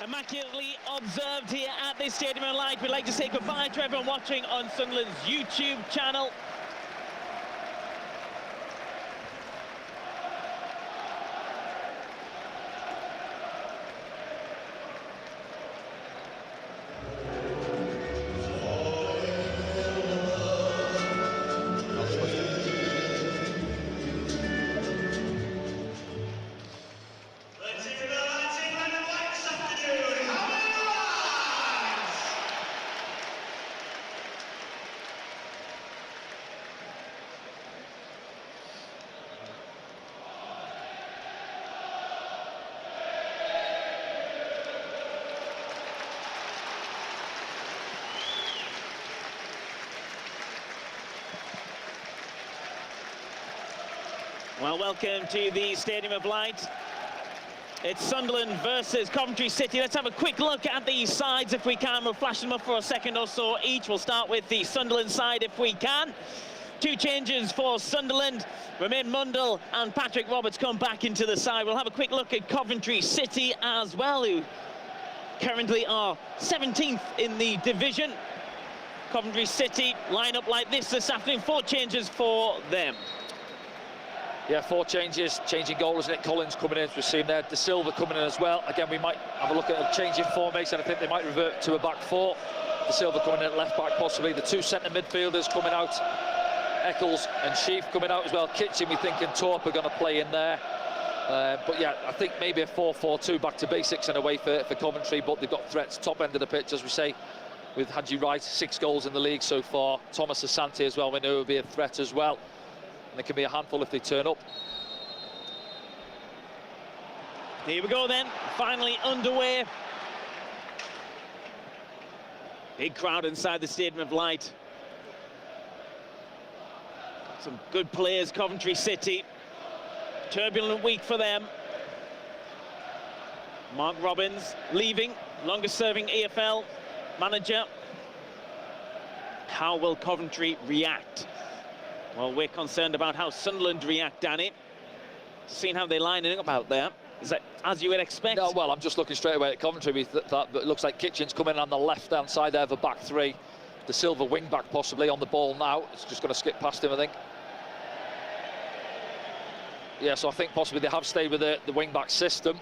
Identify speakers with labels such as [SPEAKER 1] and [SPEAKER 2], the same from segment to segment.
[SPEAKER 1] Immaculately observed here at this Stadium of Light. We'd like to say goodbye to everyone watching on Sunderland's YouTube channel. Well, welcome to the Stadium of Light. It's Sunderland versus Coventry City. Let's have a quick look at these sides if we can. We'll flash them up for a second or so each. We'll start with the Sunderland side if we can. Two changes for Sunderland. Romain Mundle and Patrick Roberts come back into the side. We'll have a quick look at Coventry City as well, who currently are 17th in the division. Coventry City line up like this afternoon. 4 changes for them.
[SPEAKER 2] Yeah, 4 changes, changing goals. Nick Collins coming in, as we've seen there. De Silva coming in as well. Again, we might have a look at a change in formation. I think they might revert to a back 4. De Silva coming in at left back, possibly. The 2 centre midfielders coming out. Eccles and Sheaf coming out as well. Kitchen, we think, and Torp are going to play in there. But yeah, I think maybe a 4-4-2, back to basics in a way for Coventry. But they've got threats top end of the pitch, as we say, with Haji Wright, 6 goals in the league so far. Thomas Asante as well, we know will be a threat as well. And they can be a handful if they turn up.
[SPEAKER 1] Here we go then, finally underway. Big crowd inside the Stadium of Light. Some good players, Coventry City. Turbulent week for them. Mark Robins leaving, longest serving EFL manager. How will Coventry react? Well, we're concerned about how Sunderland react, Danny. Seeing how they're lining up out there. Is that as you would expect?
[SPEAKER 2] No, well, I'm just looking straight away at Coventry. We thought it looks like Kitchen's coming on the left-hand side there of a back 3. De Silva wing-back possibly on the ball now. It's just going to skip past him, I think. Yeah, so I think possibly they have stayed with the wing-back system.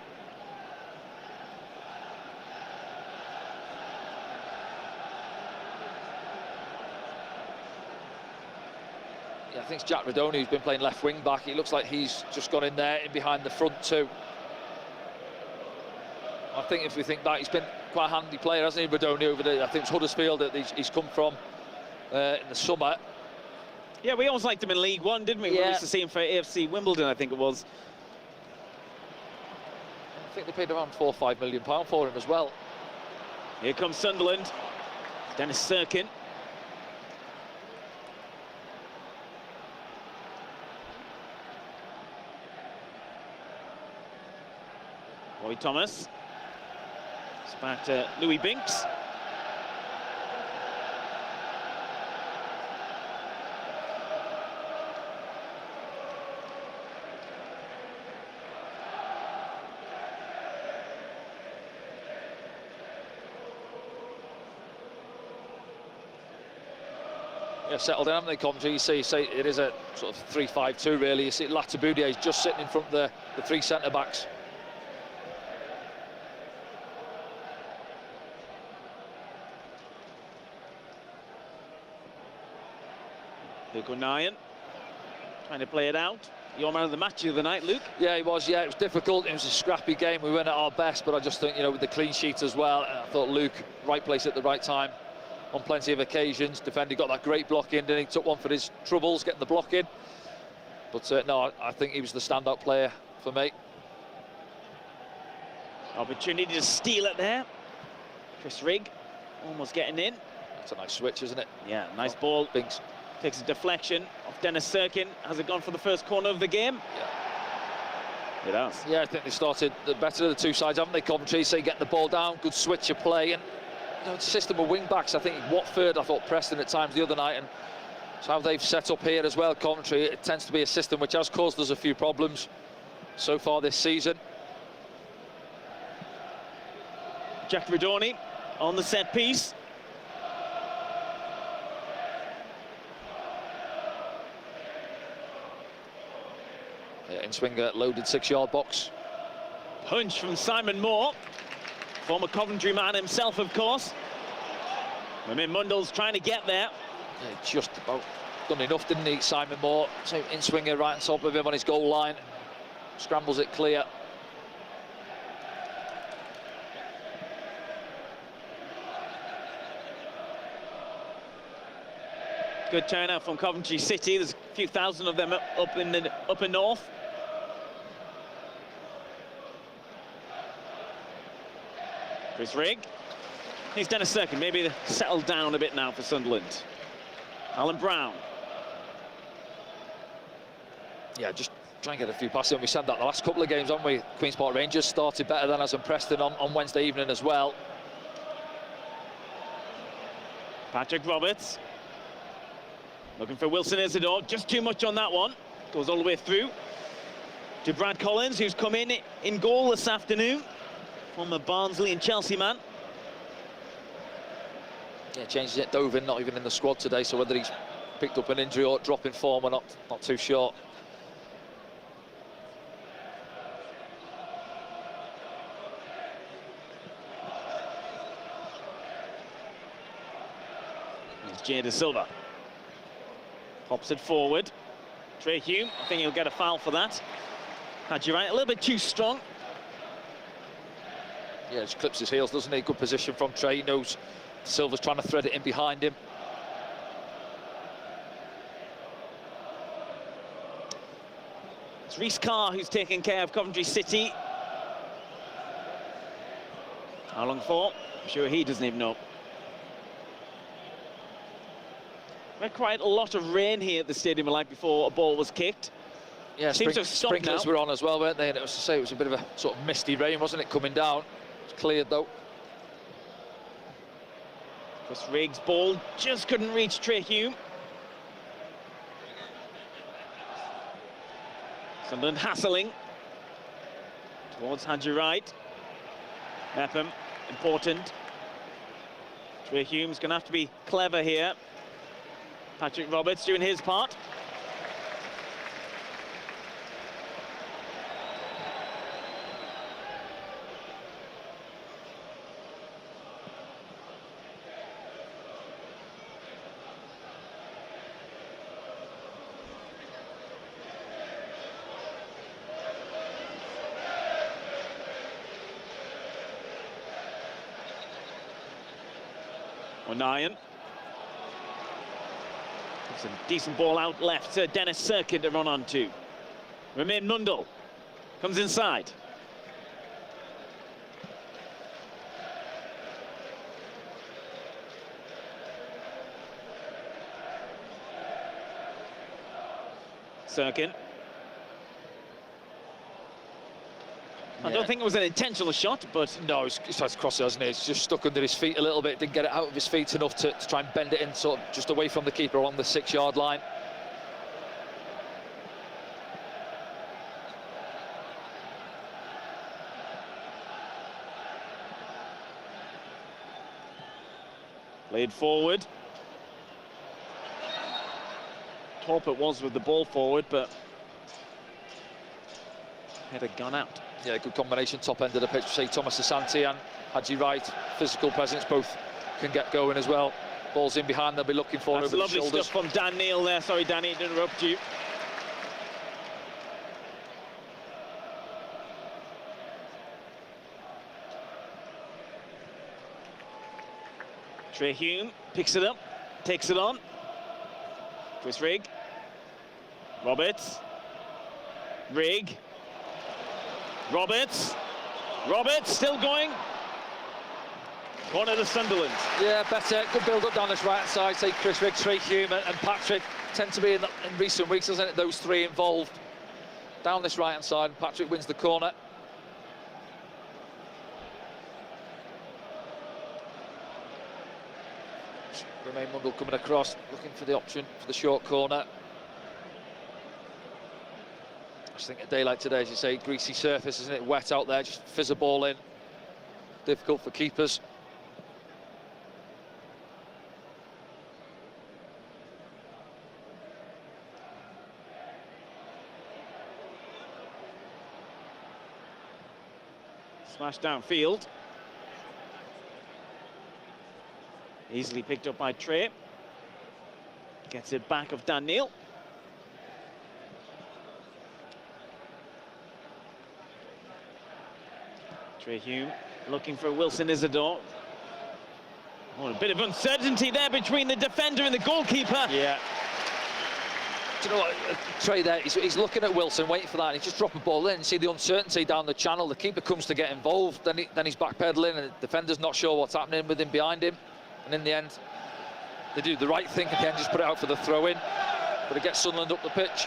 [SPEAKER 2] I think it's Jack Radoni who's been playing left wing back. It looks like he's just gone in there, in behind the front 2. I think if we think back, he's been quite a handy player, hasn't he, Radoni, over there? I think it's Huddersfield that he's come from in the summer.
[SPEAKER 1] Yeah, we always liked him in League One, didn't we?
[SPEAKER 2] Yeah.
[SPEAKER 1] We used to see him for AFC Wimbledon, I think it was.
[SPEAKER 2] I think they paid around £4 or £5 million for him as well.
[SPEAKER 1] Here comes Sunderland. Dennis Serkin. Roy Thomas. It's back to Louis Binks.
[SPEAKER 2] Yeah, settled down, haven't they, Coventry? You say it is a sort of 3-5-2, really. You see Latabudia is just sitting in front of the 3 centre-backs.
[SPEAKER 1] Luke O'Nien trying to play it out. Your man of the match the other night, Luke.
[SPEAKER 2] Yeah, he was. Yeah, it was difficult. It was a scrappy game. We went at our best, but I just think, you know, with the clean sheet as well, I thought Luke, right place at the right time on plenty of occasions. Defender got that great block in, and he took one for his troubles, getting the block in. But no, I think he was the standout player for me.
[SPEAKER 1] Opportunity to steal it there. Chris Rigg almost getting in.
[SPEAKER 2] That's a nice switch, isn't it?
[SPEAKER 1] Yeah, nice ball.
[SPEAKER 2] Binks
[SPEAKER 1] takes a deflection off Dennis Serkin. Has it gone for the first corner of the game?
[SPEAKER 2] Yeah.
[SPEAKER 1] It has.
[SPEAKER 2] Yeah, I think they started the better of the 2 sides, haven't they, Coventry? So you get the ball down, good switch of play, and you know, it's a system of wing-backs. I think Watford, I thought Preston at times the other night, and it's how they've set up here as well, Coventry. It tends to be a system which has caused us a few problems so far this season.
[SPEAKER 1] Jack Radoni on the set piece.
[SPEAKER 2] In swinger, loaded 6-yard box.
[SPEAKER 1] Punch from Simon Moore, former Coventry man himself, of course. Mundle's trying to get there.
[SPEAKER 2] Yeah, just about done enough, didn't he, Simon Moore? So in swinger right on top of him on his goal line. Scrambles it clear.
[SPEAKER 1] Good turnout from Coventry City. There's a few thousand of them up in north. Chris Rigg. He's done a second. Maybe they've settled down a bit now for Sunderland. Alan Brown.
[SPEAKER 2] Yeah, just try and get a few passes in. We said that the last couple of games, haven't we? Queen's Park Rangers started better than us and Preston on Wednesday evening as well.
[SPEAKER 1] Patrick Roberts. Looking for Wilson Isidore. Just too much on that one. Goes all the way through to Brad Collins, who's come in goal this afternoon. Former Barnsley and Chelsea man.
[SPEAKER 2] Yeah, changes it. Dovin not even in the squad today, so whether he's picked up an injury or dropping form, we're not too sure.
[SPEAKER 1] It's Jay De Silva. Pops it forward. Trey Hume, I think he'll get a foul for that. Had you right, a little bit too strong.
[SPEAKER 2] Yeah, just clips his heels, doesn't he? Good position from Trey. He knows Silva's trying to thread it in behind him.
[SPEAKER 1] It's Reece Carr who's taking care of Coventry City. How long for? I'm sure he doesn't even know. We had quite a lot of rain here at the stadium like before a ball was kicked.
[SPEAKER 2] Yeah,
[SPEAKER 1] seems to have stopped
[SPEAKER 2] sprinklers
[SPEAKER 1] now.
[SPEAKER 2] were on as well, weren't they? And it was to say it was a bit of a sort of misty rain, wasn't it, coming down? It's cleared though.
[SPEAKER 1] Chris Rigg's ball just couldn't reach Trey Hume. Sunderland hassling towards Hadji Wright. Epham, important. Trey Hume's going to have to be clever here. Patrick Roberts doing his part. O'Nien. It's a decent ball out left to Dennis Serkin to run on to. Romain Mundle comes inside. Serkin. I don't think it was an intentional shot, but...
[SPEAKER 2] No, he's tried to cross it, hasn't he? It's just stuck under his feet a little bit, didn't get it out of his feet enough to try and bend it in sort of just away from the keeper along the 6-yard line.
[SPEAKER 1] Played forward. Top it was with the ball forward, but had a gone out.
[SPEAKER 2] Yeah, good combination, top end of the pitch. Say Thomas Asante and Hadji Wright, physical presence, both can get going as well. Ball's in behind, they'll be looking for
[SPEAKER 1] That's
[SPEAKER 2] over
[SPEAKER 1] lovely
[SPEAKER 2] the shoulders.
[SPEAKER 1] stuff from Dan Neil there. Sorry, Danny, to interrupt you. Trey Hume picks it up, takes it on. Chris Rigg. Roberts. Rigg. Roberts. Roberts still going. Corner to Sunderland.
[SPEAKER 2] Yeah, better. Good build-up down this right-hand side. Say Chris Rigg, Trey Hume and Patrick tend to be in recent weeks, doesn't it? Those three involved down this right-hand side. Patrick wins the corner. Romain Mundle coming across, looking for the option for the short corner. I just think a day like today, as you say, greasy surface, isn't it? Wet out there, just fizz a ball in. difficult for keepers.
[SPEAKER 1] Smash downfield. Easily picked up by Trey. Gets it back of Dan Neil. Trey Hume looking for Wilson Isidore. Oh, a bit of uncertainty there between the defender and the goalkeeper.
[SPEAKER 2] Yeah. Do you know what, Trey there, he's looking at Wilson, waiting for that, and he's just dropping a ball in. See the uncertainty down the channel, the keeper comes to get involved, then he's backpedaling, and the defender's not sure what's happening with him behind him. And in the end, they do the right thing again, just put it out for the throw-in. But it gets Sunderland up the pitch.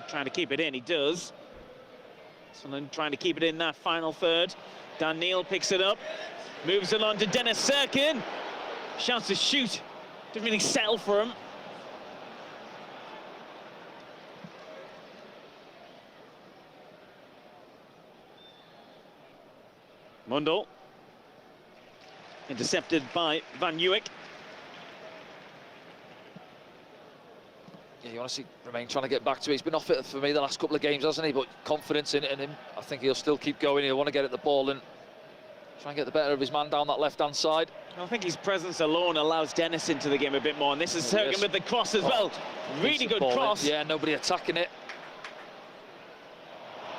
[SPEAKER 1] Trying to keep it in, he does. Sunderland trying to keep it in that final third. Dan Neil picks it up, moves it on to Dennis Serkin. Chance to shoot, didn't really settle for him. Mundell. Intercepted by Van Uwijk.
[SPEAKER 2] Yeah, you want to see Remain trying to get back to it. He's been off it for me the last couple of games, hasn't he? But confidence in him. I think he'll still keep going. He'll want to get at the ball and try and get the better of his man down that left-hand side.
[SPEAKER 1] I think his presence alone allows Dennis into the game a bit more. And this is Serkin with the cross as well. Really good cross.
[SPEAKER 2] Yeah, nobody attacking it.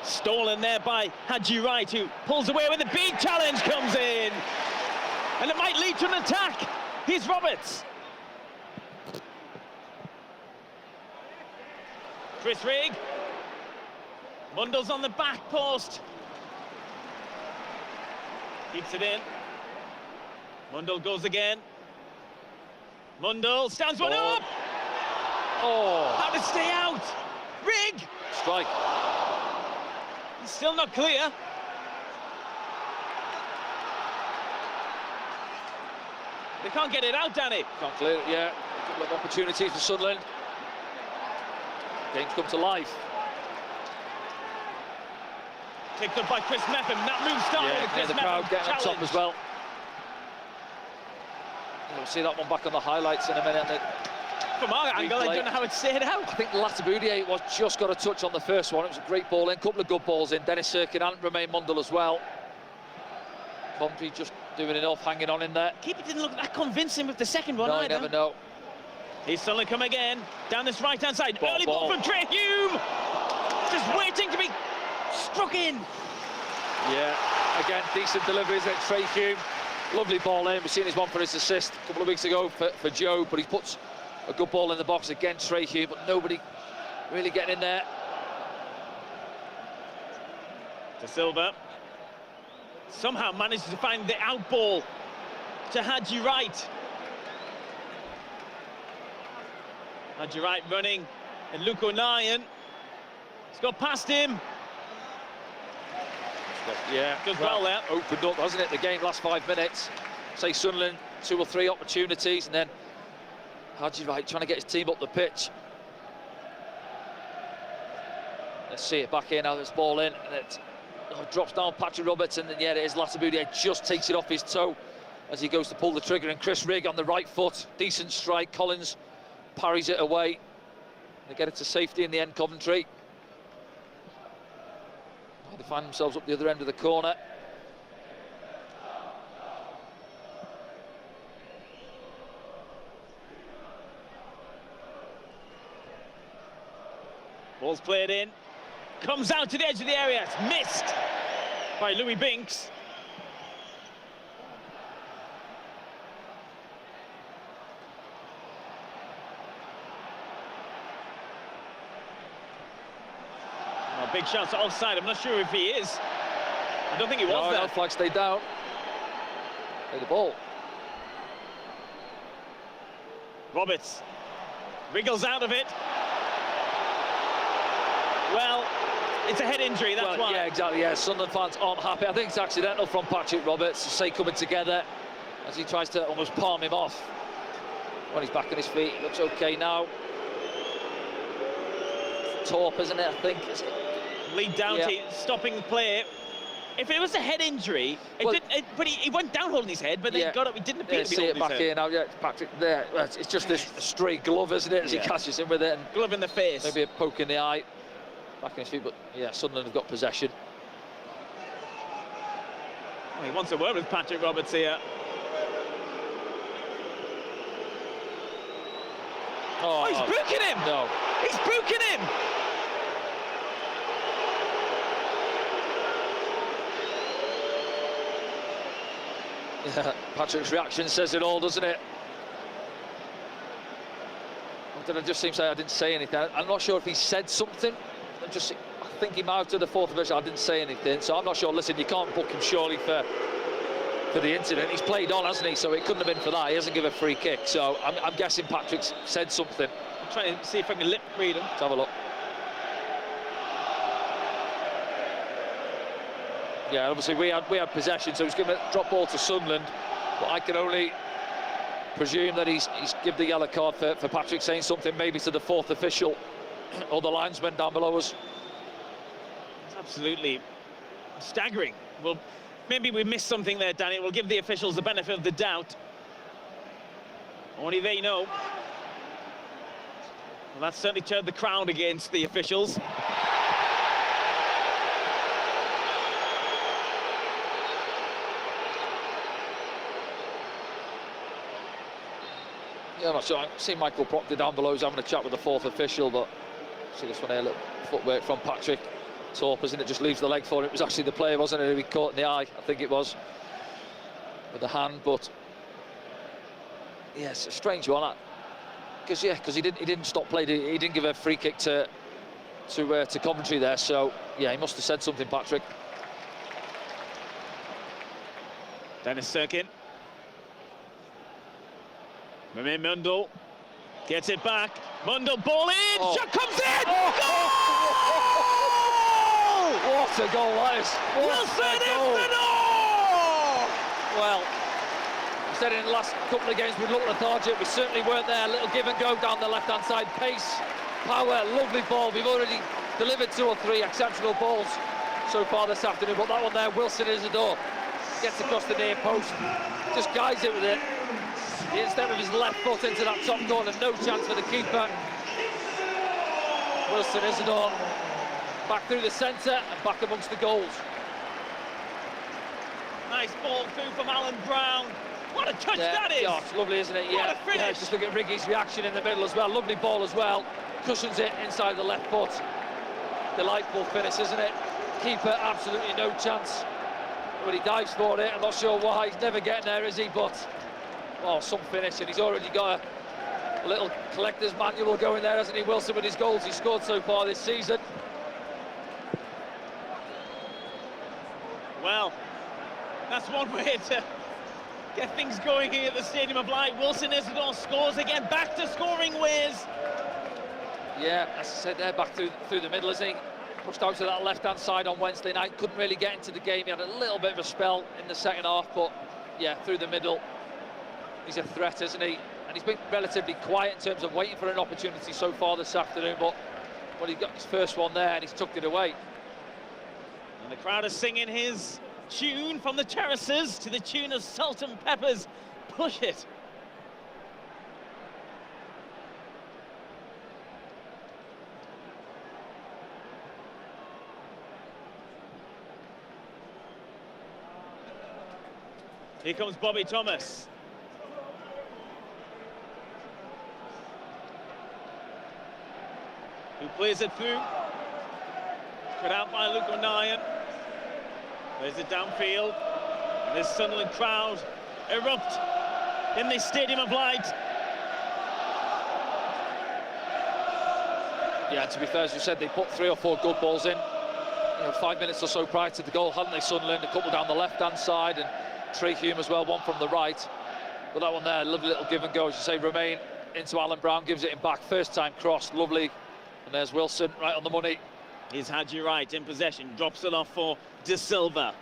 [SPEAKER 1] Stolen there by Haji Wright, who pulls away when the big challenge comes in. And it might lead to an attack. Here's Roberts. Chris Rigg. Mundell's on the back post. Keeps it in. Mundell goes again. Mundell stands one up.
[SPEAKER 2] Oh.
[SPEAKER 1] How to stay out. Rigg.
[SPEAKER 2] Strike.
[SPEAKER 1] He's still not clear. They can't get it out, Danny.
[SPEAKER 2] Can't clear it, yeah. A couple of opportunities for Sunderland. Game's come to life.
[SPEAKER 1] Picked up by Chris Meffam. That move started with Chris
[SPEAKER 2] the crowd
[SPEAKER 1] Meffam
[SPEAKER 2] getting on top as well. We'll see that one back on the highlights in a minute.
[SPEAKER 1] From our angle, I don't know how it stayed out.
[SPEAKER 2] I think Lataboudier was just got a touch on the first one. It was a great ball in, couple of good balls in. Dennis Serkin and Remain Mundell as well. Coventry just doing enough, hanging on in there.
[SPEAKER 1] Keeper didn't look that convincing with the second one
[SPEAKER 2] either.
[SPEAKER 1] either.
[SPEAKER 2] You never know.
[SPEAKER 1] He's Sunderland come again, down this right-hand side. Early ball from Trey Hume! Just waiting to be struck in.
[SPEAKER 2] Yeah, again, decent deliveries at Trey Hume. Lovely ball in. We've seen his one for his assist a couple of weeks ago for Joe, but he puts a good ball in the box again, Trey Hume, but nobody really getting in there.
[SPEAKER 1] De Silva somehow managed to find the out ball to Haji Wright. Haji Wright running, and Luke O'Nien. He's got past him.
[SPEAKER 2] Yeah,
[SPEAKER 1] does well there.
[SPEAKER 2] Opened up, hasn't it, the game last 5 minutes. Say Sunderland, 2 or 3 opportunities, and then Haji Wright trying to get his team up the pitch. Let's see it back in, now this ball in, and it drops down Patrick Roberts, and then yeah, it is Lataboudier, just takes it off his toe as he goes to pull the trigger, and Chris Rigg on the right foot, decent strike. Collins parries it away. They get it to safety in the end, Coventry. They find themselves up the other end of the corner.
[SPEAKER 1] Ball's played in. Comes out to the edge of the area. It's missed by Louis Binks. Oh, big chance at offside. I'm not sure if he is. I don't think he was there.
[SPEAKER 2] No, flag stayed down. Play the ball.
[SPEAKER 1] Roberts wriggles out of it. Well, it's a head injury, that's why.
[SPEAKER 2] Yeah, exactly, yeah. Sunderland fans aren't happy. I think it's accidental from Patrick Roberts to say coming together as he tries to almost palm him off. When he's back on his feet, looks okay now. Torp, isn't it, I think?
[SPEAKER 1] Lead Doughty stopping the play. If it was a head injury, but he went down holding his head, but then got up, he didn't appear to be holding his head.
[SPEAKER 2] See it back here now, yeah, Patrick there. It's just this straight glove, isn't it, as he catches him with it. And
[SPEAKER 1] glove in the face.
[SPEAKER 2] Maybe a poke in the eye. Back on his feet, but yeah, Sunderland have got possession.
[SPEAKER 1] Well, he wants a word with Patrick Roberts here. Oh, he's booking him!
[SPEAKER 2] No.
[SPEAKER 1] He's booking him!
[SPEAKER 2] Yeah, Patrick's reaction says it all, doesn't it? Did I just seem to say I didn't say anything? I'm not sure if he said something. I think he might have done the fourth official. I didn't say anything, so I'm not sure. Listen, you can't book him surely for the incident. He's played on, hasn't he? So it couldn't have been for that. He hasn't given a free kick. So I'm guessing Patrick's said something.
[SPEAKER 1] I'm trying to see if I can lip read him.
[SPEAKER 2] Let's have a look. Yeah, obviously we had possession, so he's going to drop ball to Sunderland. But I can only presume that he's given the yellow card for Patrick saying something, maybe to the fourth official or the linesman down below us.
[SPEAKER 1] It's absolutely staggering. Well, maybe we missed something there, Danny. We'll give the officials the benefit of the doubt. Only they know. Well, that certainly turned the crowd against the officials.
[SPEAKER 2] Yeah, I'm not sure. I see Michael Proctor down below. He's having a chat with the fourth official, but see this one here, a little footwork from Patrick. Torp, isn't it? Just leaves the leg for it. It was actually the player, wasn't it, who he caught in the eye? I think it was with the hand, but yeah, it's a strange one. Because he didn't stop play. He didn't give a free kick to Coventry there. So yeah, he must have said something, Patrick.
[SPEAKER 1] Dennis Serkin. Mimir Mundle gets it back. Mundle, ball in, shot comes in! Goal!
[SPEAKER 2] What a goal that is!
[SPEAKER 1] Wilson in the door!
[SPEAKER 2] Well, I said in the last couple of games we looked lethargic. We certainly weren't there. A little give and go down the left-hand side. Pace, power, lovely ball. We've already delivered 2 or 3 exceptional balls so far this afternoon, but that one there, Wilson Isidore, gets across the near post, just guides it with it. Instead of his left foot into that top corner, no chance for the keeper. Wilson Isidore back through the centre and back amongst the goals.
[SPEAKER 1] Nice ball through from Alan Brown. What a touch that is!
[SPEAKER 2] Yeah, it's lovely, isn't it?
[SPEAKER 1] What a finish!
[SPEAKER 2] Yeah, just look at Riggy's reaction in the middle as well. Lovely ball as well. Cushions it inside the left foot. Delightful finish, isn't it? Keeper absolutely no chance. But he dives for it. I'm not sure why. He's never getting there, is he? But well, some finish, and he's already got a little collector's manual going there, hasn't he, Wilson, with his goals he's scored so far this season.
[SPEAKER 1] Well, that's one way to get things going here at the Stadium of Light. Wilson Isidore scores again, back to scoring ways.
[SPEAKER 2] Yeah, as I said there, back through the middle, isn't he? Pushed out to that left-hand side on Wednesday night, couldn't really get into the game. He had a little bit of a spell in the second half, but yeah, through the middle. He's a threat, isn't he? And he's been relatively quiet in terms of waiting for an opportunity so far this afternoon, but well, he got his first one there and he's tucked it away.
[SPEAKER 1] And the crowd is singing his tune from the terraces to the tune of Salt and Pepper's Push It. Here comes Bobby Thomas. Who plays it through. Cut out by Luke O'Nien. There's it downfield. And this Sunderland crowd erupt in this Stadium of Light.
[SPEAKER 2] Yeah, to be fair, as you said, they put 3 or 4 good balls in. 5 minutes or so prior to the goal, hadn't they, Sunderland? A couple down the left-hand side, and Trey Hume as well, one from the right. But that one there, lovely little give and go, as you say. Romain into Alan Brown, gives it in back, first time cross, lovely. And there's Wilson right on the money.
[SPEAKER 1] Here's Haji Wright in possession, drops it off for De Silva.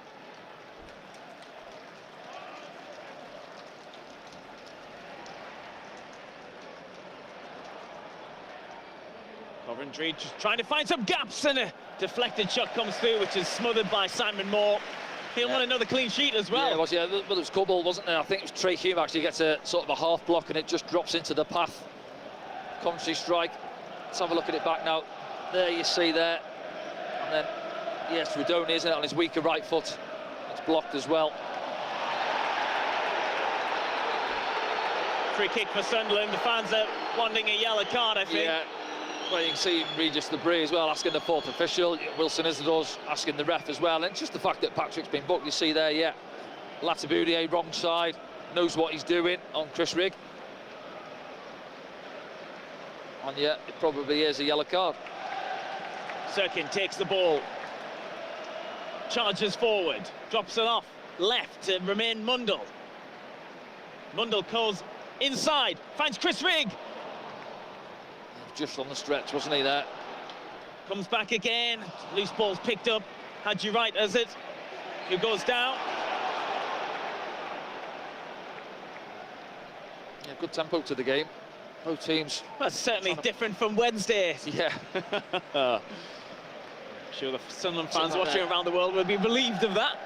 [SPEAKER 1] Coventry just trying to find some gaps, and a deflected shot comes through, which is smothered by Simon Moore. He'll want another clean sheet as well.
[SPEAKER 2] Yeah, well, there was a couple, wasn't there? I think it was Trey Hume actually gets a sort of a half block, and it just drops into the path. Coventry strike. Let's have a look at it back now. There you see there. And then, yes, Rudoni, isn't it, on his weaker right foot. It's blocked as well.
[SPEAKER 1] Free kick for Sunderland. The fans are wanting a yellow card, I think.
[SPEAKER 2] Yeah. Well, you can see Regis Debris as well asking the fourth official. Wilson Isadore's asking the ref as well. And just the fact that Patrick's been booked, you see there, yeah. Latibudier, wrong side, knows what he's doing on Chris Rigg. And yeah, it probably is a yellow card.
[SPEAKER 1] Sirkin takes the ball, charges forward, drops it off left to Romain Mundle. Mundle goes inside, finds Chris Rigg.
[SPEAKER 2] Just on the stretch, wasn't he, there?
[SPEAKER 1] Comes back again, loose ball's picked up. Haji Wright has it, who goes down.
[SPEAKER 2] Yeah, good tempo to the game. Both teams.
[SPEAKER 1] That's certainly different from Wednesday.
[SPEAKER 2] Yeah.
[SPEAKER 1] I'm sure the Sunderland fans watching around the world will be relieved of that.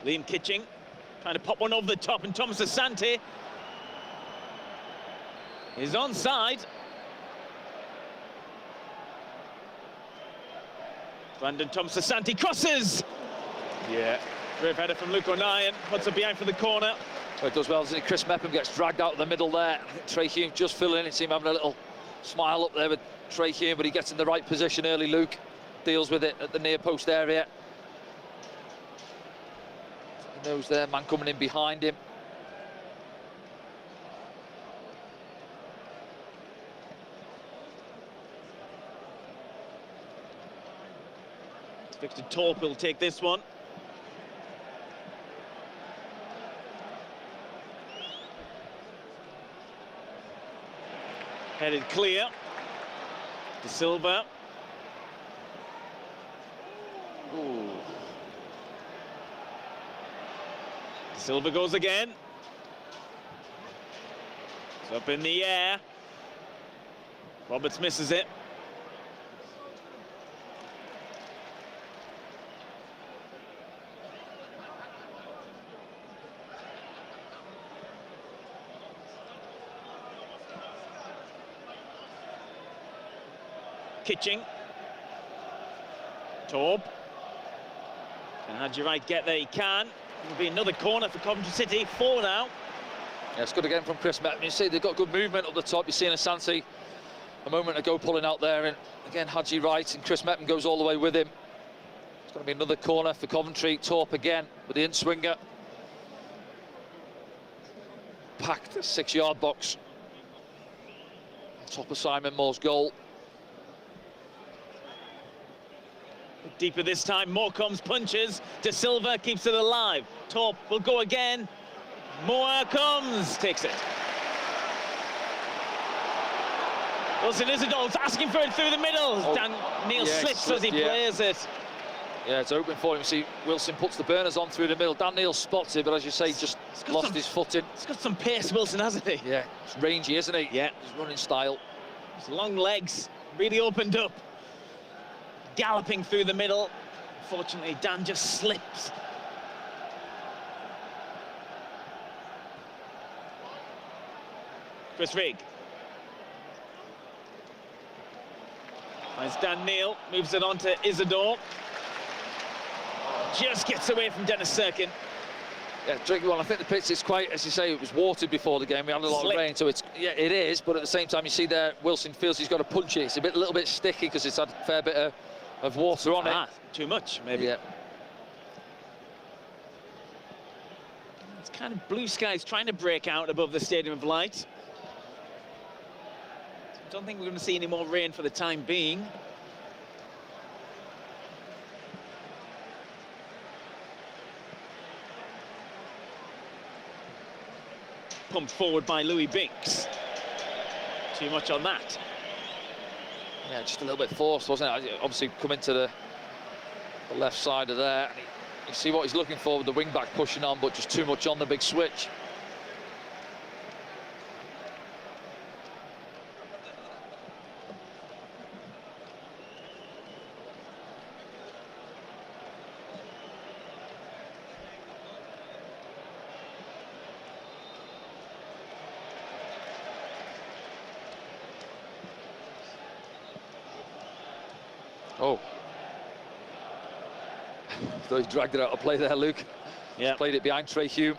[SPEAKER 1] Liam Kitching trying to pop one over the top, and Thomas Asante is onside. Brandon Thomas Asante crosses. Yeah. Brave header from Luke O'Nien, puts it behind for the corner.
[SPEAKER 2] Well, it does well, doesn't it? Chris Mepham gets dragged out of the middle there. I think Trey Hume just filling in. See him having a little smile up there with Trey Hume, but he gets in the right position early. Luke deals with it at the near post area. He knows there, man coming in behind him.
[SPEAKER 1] Victor Torp will take this one. Headed clear. De Silva. Ooh. De Silva goes again. It's up in the air. Roberts misses it. Kitching. Torp. Can Haji Wright get there? He can. It'll be another corner for Coventry City. 4 now.
[SPEAKER 2] Yeah, it's good again from Chris Mepham. You see they've got good movement up the top. You're seeing Asante a moment ago pulling out there, and again Haji Wright, and Chris Mepham goes all the way with him. It's going to be another corner for Coventry. Torp again with the in-swinger. Packed 6-yard box. Top of Simon Moore's goal.
[SPEAKER 1] Deeper this time, Moore comes, punches. De Silva keeps it alive. Torp will go again. Moore comes, takes it. Wilson Isadore's asking for it through the middle.
[SPEAKER 2] Oh,
[SPEAKER 1] Dan Neil slips as he plays it.
[SPEAKER 2] Yeah, it's open for him. See, Wilson puts the burners on through the middle. Dan Neil spots it, but as you say, just lost his footing.
[SPEAKER 1] He's got some pace, Wilson, hasn't he?
[SPEAKER 2] Yeah, it's rangy, isn't he?
[SPEAKER 1] Yeah.
[SPEAKER 2] His running style.
[SPEAKER 1] His long legs really opened up. Galloping through the middle. Fortunately, Dan just slips. Chris Rigg. Finds Dan Neil, moves it on to Isidore. Just gets away from Dennis Sirkin.
[SPEAKER 2] Yeah, tricky one. I think the pitch is quite, as you say, it was watered before the game. We had a lot of rain, so it's, yeah, it is. But at the same time, you see there, Wilson feels he's got to punch it. It's a little bit sticky because it's had a fair bit of water on it.
[SPEAKER 1] Too much, maybe.
[SPEAKER 2] Yeah.
[SPEAKER 1] It's kind of blue skies trying to break out above the Stadium of Light. I don't think we're going to see any more rain for the time being. Pumped forward by Louis Binks. Too much on that.
[SPEAKER 2] Yeah, just a little bit forced, wasn't it? Obviously, coming to the left side of there. You see what he's looking for with the wing back pushing on, but just too much on the big switch. Oh. So he dragged it out of play there, Luke.
[SPEAKER 1] Yeah.
[SPEAKER 2] Played it behind Trey Hume.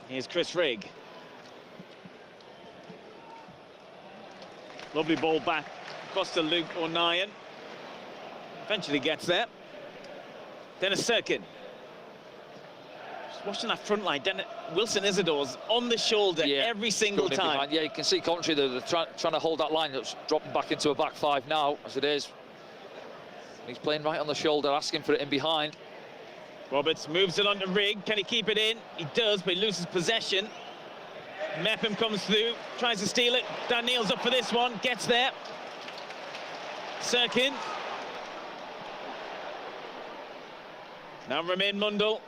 [SPEAKER 1] Here's Chris Rigg. Lovely ball back across to Luke O'Nien. Eventually gets there. Dennis Serkin. Just watching that front line. Wilson Isidore's on the shoulder every single time.
[SPEAKER 2] Yeah, you can see Coventry, they're trying to hold that line. It's dropping back into a back five now, as it is. He's playing right on the shoulder, asking for it in behind.
[SPEAKER 1] Roberts moves it on to Rigg. Can he keep it in? He does, but he loses possession. Mepham comes through, tries to steal it. Dan Neil's up for this one, gets there. Serkin. Now Romain Mundle.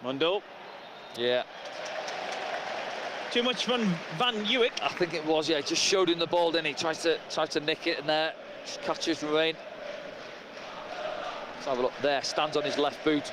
[SPEAKER 1] Mundle.
[SPEAKER 2] Yeah.
[SPEAKER 1] Too much from Van Uwijk.
[SPEAKER 2] I think it was, yeah. Just showed him the ball, then he tries to nick it, and there just catches Romain. Let's have a look there. Stands on his left boot.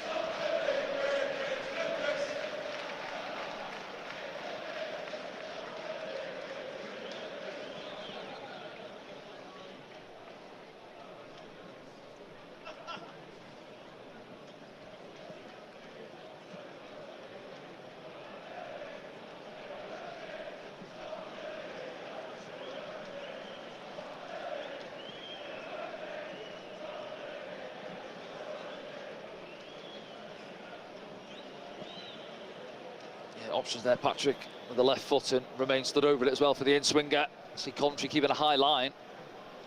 [SPEAKER 2] Options there, Patrick, with the left foot, and Romain stood over it as well for the in-swinger. See Coventry keeping a high line.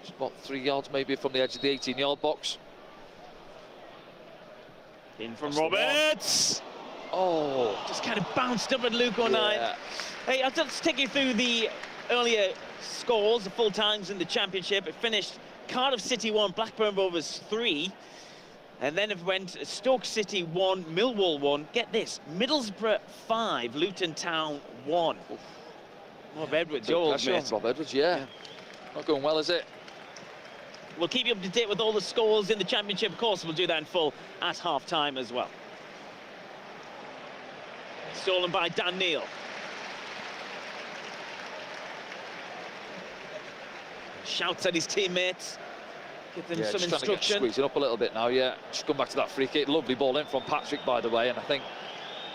[SPEAKER 2] Just about 3 yards maybe from the edge of the 18-yard box.
[SPEAKER 1] In from Roberts.
[SPEAKER 2] Oh.
[SPEAKER 1] Just kind of bounced up at Luke O'Nien.
[SPEAKER 2] Yeah.
[SPEAKER 1] Hey, I'll just take you through the earlier scores, the full times in the Championship. It finished Cardiff City 1, Blackburn Rovers 3. And then it went Stoke City 1, Millwall 1. Get this, Middlesbrough 5, Luton Town 1. Rob Edwards, your old mate.
[SPEAKER 2] Rob Edwards, yeah. Not going well, is it?
[SPEAKER 1] We'll keep you up to date with all the scores in the Championship. Of course, we'll do that in full at half-time as well. Stolen by Dan Neil. Shouts at his teammates. Give them some instruction.
[SPEAKER 2] Squeezing up a little bit now, yeah. Just come back to that free kick. Lovely ball in from Patrick, by the way. And I think,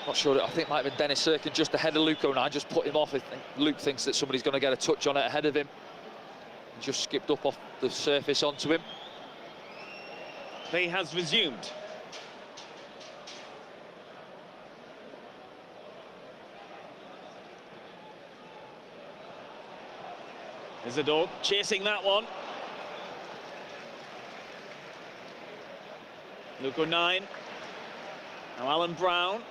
[SPEAKER 2] not sure, I think it might have been Dennis Serkin just ahead of Luke O'Nien, just put him off. I think Luke thinks that somebody's going to get a touch on it ahead of him. He just skipped up off the surface onto him.
[SPEAKER 1] Play has resumed. Isidore chasing that one. Luke O'Nien. Now Alan Brown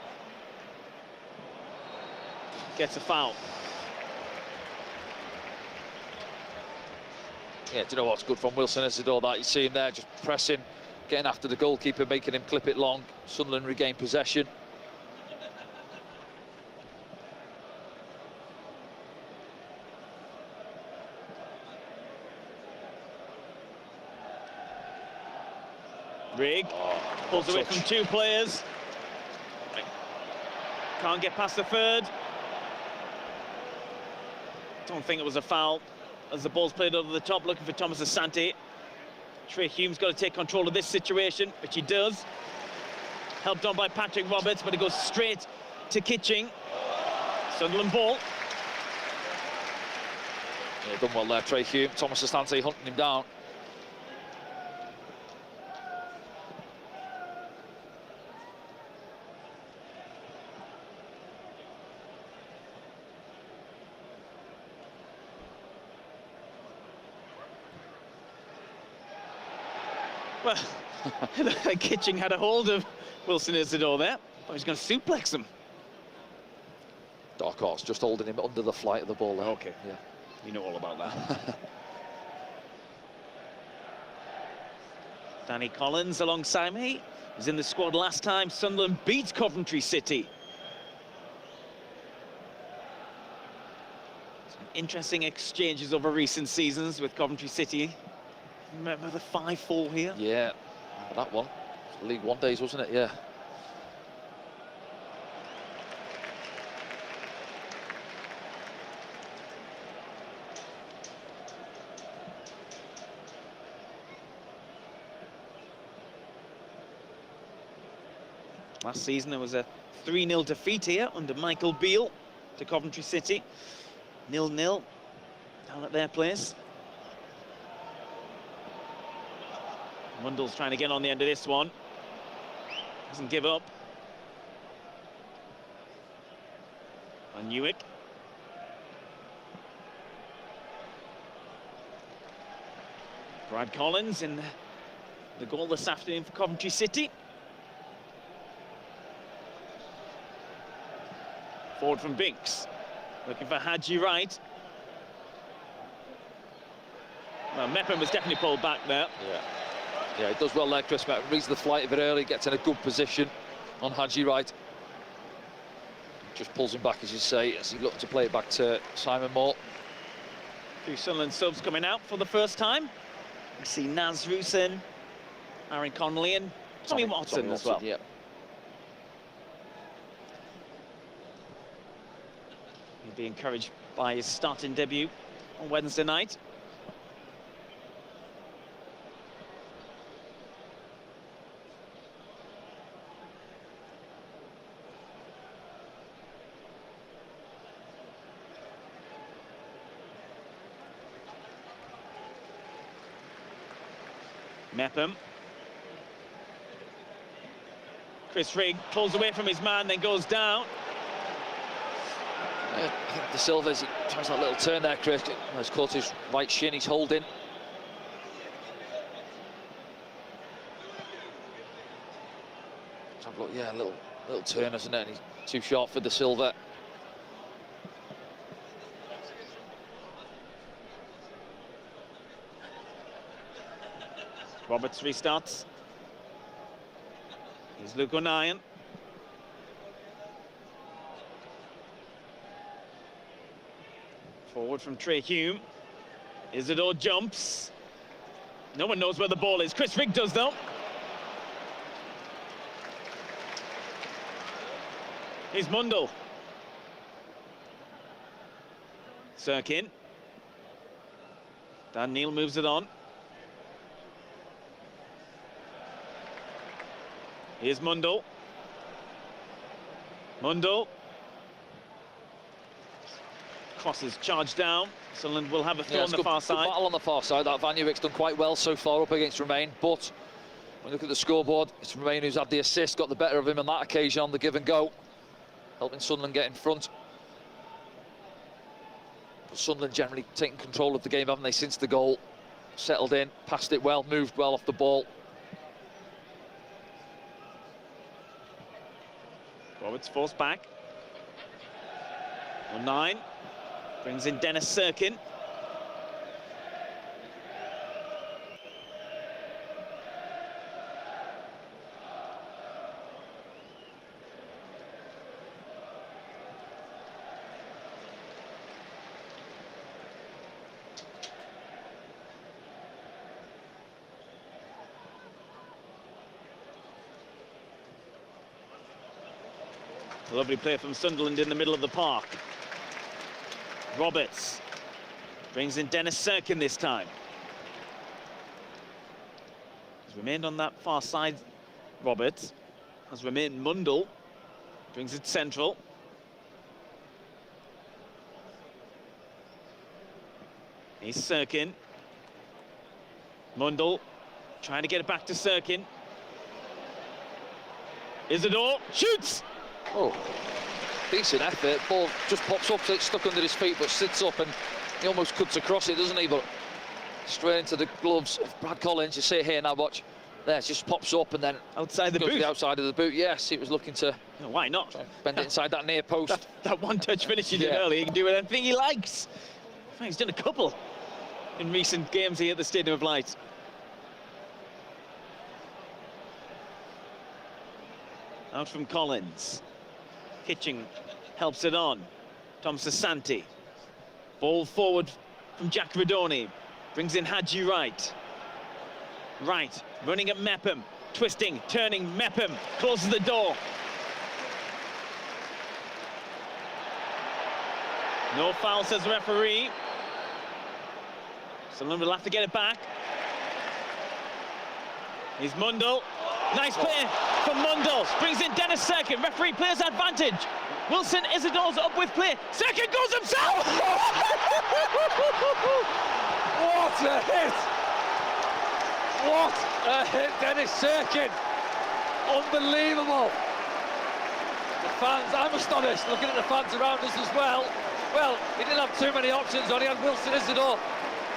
[SPEAKER 1] gets a foul.
[SPEAKER 2] Yeah, do you know what's good from Wilson Isidore? That you see him there just pressing, getting after the goalkeeper, making him clip it long. Sunderland regain possession.
[SPEAKER 1] Rigg pulls away from two players. Can't get past the third. Don't think it was a foul as the ball's played over the top, looking for Thomas Asante. Trey Hume's got to take control of this situation, which he does. Helped on by Patrick Roberts, but it goes straight to Kitching. Sunderland ball.
[SPEAKER 2] Yeah, done well there, Trey Hume. Thomas Asante hunting him down.
[SPEAKER 1] Well, Kitching had a hold of Wilson Isidore there. Thought he was going to suplex him.
[SPEAKER 2] Dark Horse just holding him under the flight of the ball there.
[SPEAKER 1] Okay,
[SPEAKER 2] yeah.
[SPEAKER 1] You know all about that. Danny Collins alongside me. He was in the squad last time Sunderland beat Coventry City. Some interesting exchanges over recent seasons with Coventry City. Remember the 5-4 here?
[SPEAKER 2] Yeah, that one. League One days, wasn't it? Yeah.
[SPEAKER 1] Last season there was a 3-0 defeat here under Michael Beale to Coventry City. 0-0 down at their place. Mundell's trying to get on the end of this one. Doesn't give up. And Newick. Brad Collins in the goal this afternoon for Coventry City. Forward from Binks. Looking for Hadji Wright. Well, Mepham was definitely pulled back there.
[SPEAKER 2] Yeah. Yeah, he does well there, Chris Mepham. Reads the flight a bit early, gets in a good position on Hadji Wright. Just pulls him back, as you say, as he looks to play it back to Simon Moore.
[SPEAKER 1] Two Sunderland subs coming out for the first time. We see Naz Rusin, Aaron Connolly and Tommy Watson as well.
[SPEAKER 2] Yeah.
[SPEAKER 1] He'll be encouraged by his starting debut on Wednesday night. Mepham. Chris Rigg pulls away from his man, then goes down.
[SPEAKER 2] I think De Silva's, he tries that little turn there, Chris. He's caught his right shin, he's holding. Let's have a look, yeah, a little turn, isn't it? And he's too short for De Silva.
[SPEAKER 1] Roberts restarts. Here's Luke O'Nien. Forward from Trey Hume. Isidore jumps. No one knows where the ball is. Chris Rigg does, though. Here's Mundell. Sirkin. Dan Neil moves it on. Here's Mundell. Mundell. Crosses charged down. Sunderland will have a throw on the far side.
[SPEAKER 2] Good battle on the far side. That Van Uwick's done quite well so far up against Romain, but when you look at the scoreboard, it's Romain who's had the assist, got the better of him on that occasion on the give and go, helping Sunderland get in front. But Sunderland generally taking control of the game, haven't they, since the goal? Settled in, passed it well, moved well off the ball.
[SPEAKER 1] Roberts forced back. 9 brings in Dennis Sirkin. A lovely play from Sunderland in the middle of the park. Roberts brings in Dennis Sirkin this time. Has remained on that far side, Roberts. Has remained Mundell. Brings it central. He's Sirkin. Mundell trying to get it back to Sirkin. Isidore shoots!
[SPEAKER 2] Oh, decent effort. Ball just pops up, so it's stuck under his feet, but sits up and he almost cuts across it, doesn't he? But straight into the gloves of Brad Collins. You see it here now, watch. There, it just pops up and then
[SPEAKER 1] outside the
[SPEAKER 2] goes
[SPEAKER 1] boot.
[SPEAKER 2] To the outside of the boot. Yes, he was looking to.
[SPEAKER 1] No, why not?
[SPEAKER 2] Bend it inside that near post.
[SPEAKER 1] That one-touch finish he did earlier, he can do anything he likes. In fact, he's done a couple in recent games here at the Stadium of Light. Out from Collins. Kitching helps it on. Tom Sasanti. Ball forward from Jack Radoni. Brings in Hadji Wright. Wright running at Mepham. Twisting, turning, Mepham closes the door. No foul, says the referee. Sunderland will have to get it back. Here's Mundell. Nice play from Mundell. Brings in Dennis Sirkin. Referee plays advantage. Wilson Isidore's up with play. Sirkin goes himself!
[SPEAKER 2] What a hit! What a hit, Dennis Sirkin. Unbelievable. The fans, I'm astonished, looking at the fans around us as well. Well, he didn't have too many options on. He had Wilson Isidore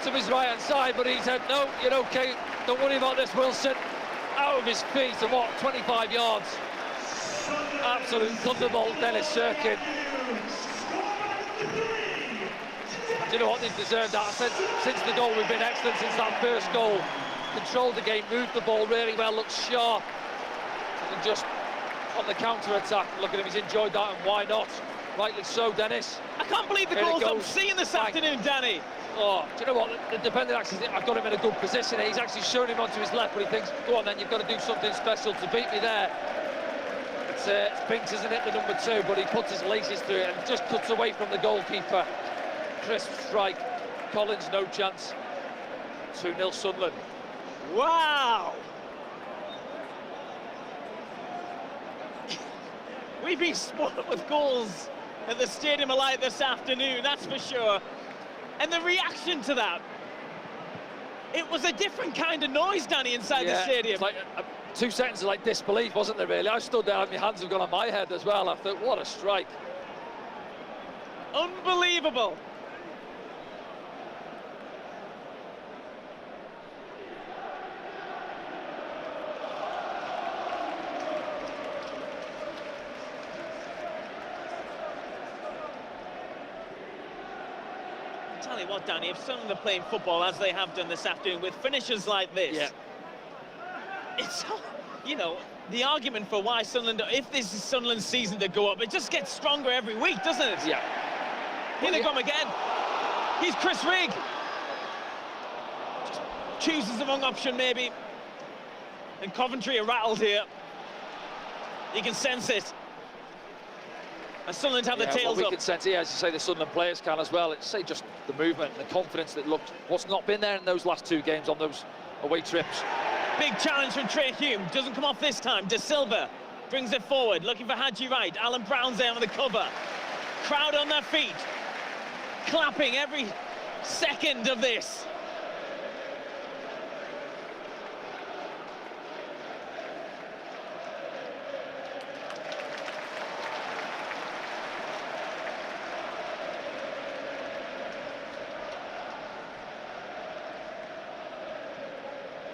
[SPEAKER 2] to his right-hand side, but he said, no, you're okay, don't worry about this, Wilson. Out of his feet, and what, 25 yards. Absolute thunderbolt, Dennis Sirkin. Do you know what, they've deserved that. I said, since the goal, we've been excellent since that first goal. Controlled the game, moved the ball really well, looked sharp. And just on the counter-attack, look at him, he's enjoyed that, and why not? Rightly so, Dennis.
[SPEAKER 1] I can't believe the goals I'm seeing this afternoon, Danny.
[SPEAKER 2] Oh, do you know what? The defender actually, I've got him in a good position. He's actually shown him onto his left, but he thinks, go on then, you've got to do something special to beat me there. It's Binks, isn't it, the number 2, but he puts his laces through it and just cuts away from the goalkeeper. Crisp strike. Collins, no chance. 2-0 Sunderland.
[SPEAKER 1] Wow! We've been spoiled with goals at the Stadium of Light this afternoon, that's for sure. And the reaction to that, it was a different kind of noise, Danny, inside the stadium.
[SPEAKER 2] It's like 2 seconds of like disbelief, wasn't there, really? I stood there and my hands have gone on my head as well. I thought, what a strike.
[SPEAKER 1] Unbelievable. Tell you what, Danny, if Sunderland are playing football as they have done this afternoon with finishes like this, it's, you know, the argument for why Sunderland, if this is Sunderland's season to go up, it just gets stronger every week, doesn't it?
[SPEAKER 2] Yeah.
[SPEAKER 1] Here they come again. He's Chris Rigg. Just chooses the wrong option, maybe. And Coventry are rattled here. You can sense it. And Sunderland have the tails
[SPEAKER 2] we
[SPEAKER 1] up.
[SPEAKER 2] can sense, as you say, the Sunderland players can as well. It's say just the movement, the confidence that looked, what's not been there in those last 2 games on those away trips.
[SPEAKER 1] Big challenge from Trey Hume, doesn't come off this time. De Silva brings it forward, looking for Hadji Wright. Alan Brown's there on the cover. Crowd on their feet, clapping every second of this.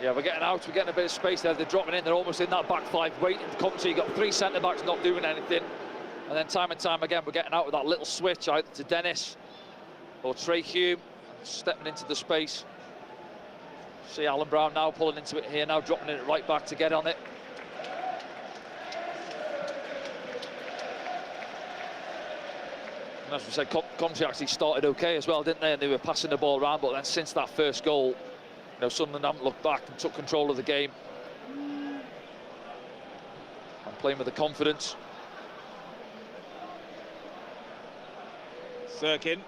[SPEAKER 2] Yeah, we're getting out, we're getting a bit of space there. They're dropping in, they're almost in that back 5 waiting to come to. You've got 3 centre-backs not doing anything. And then time and time again, we're getting out with that little switch out to Dennis or Trey Hume, stepping into the space. See Alan Brown now pulling into it here, now dropping it right back to get on it. And as we said, Coventry actually started okay as well, didn't they? And they were passing the ball around, but then since that first goal, you know, Sunderland haven't looked back and took control of the game. And playing with the confidence.
[SPEAKER 1] Sirkin.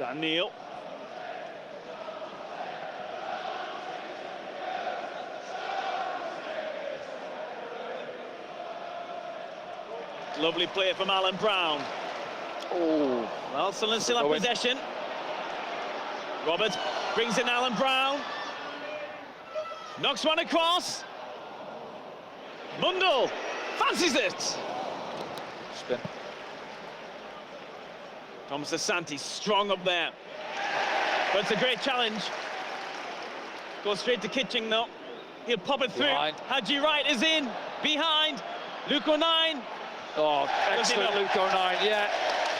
[SPEAKER 1] Daniel. Lovely play from Alan Brown.
[SPEAKER 2] Oh,
[SPEAKER 1] Well, Sunderland still have possession. Roberts brings in Alan Brown. Knocks one across. Mundell fancies it.
[SPEAKER 2] spin.
[SPEAKER 1] Thomas Asante strong up there. But it's a great challenge. Goes straight to Kitching though. He'll pop it through.
[SPEAKER 2] Behind.
[SPEAKER 1] Haji Wright is in. Behind. Luke O'Nien.
[SPEAKER 2] Oh, excellent Luke O'Nien, yeah.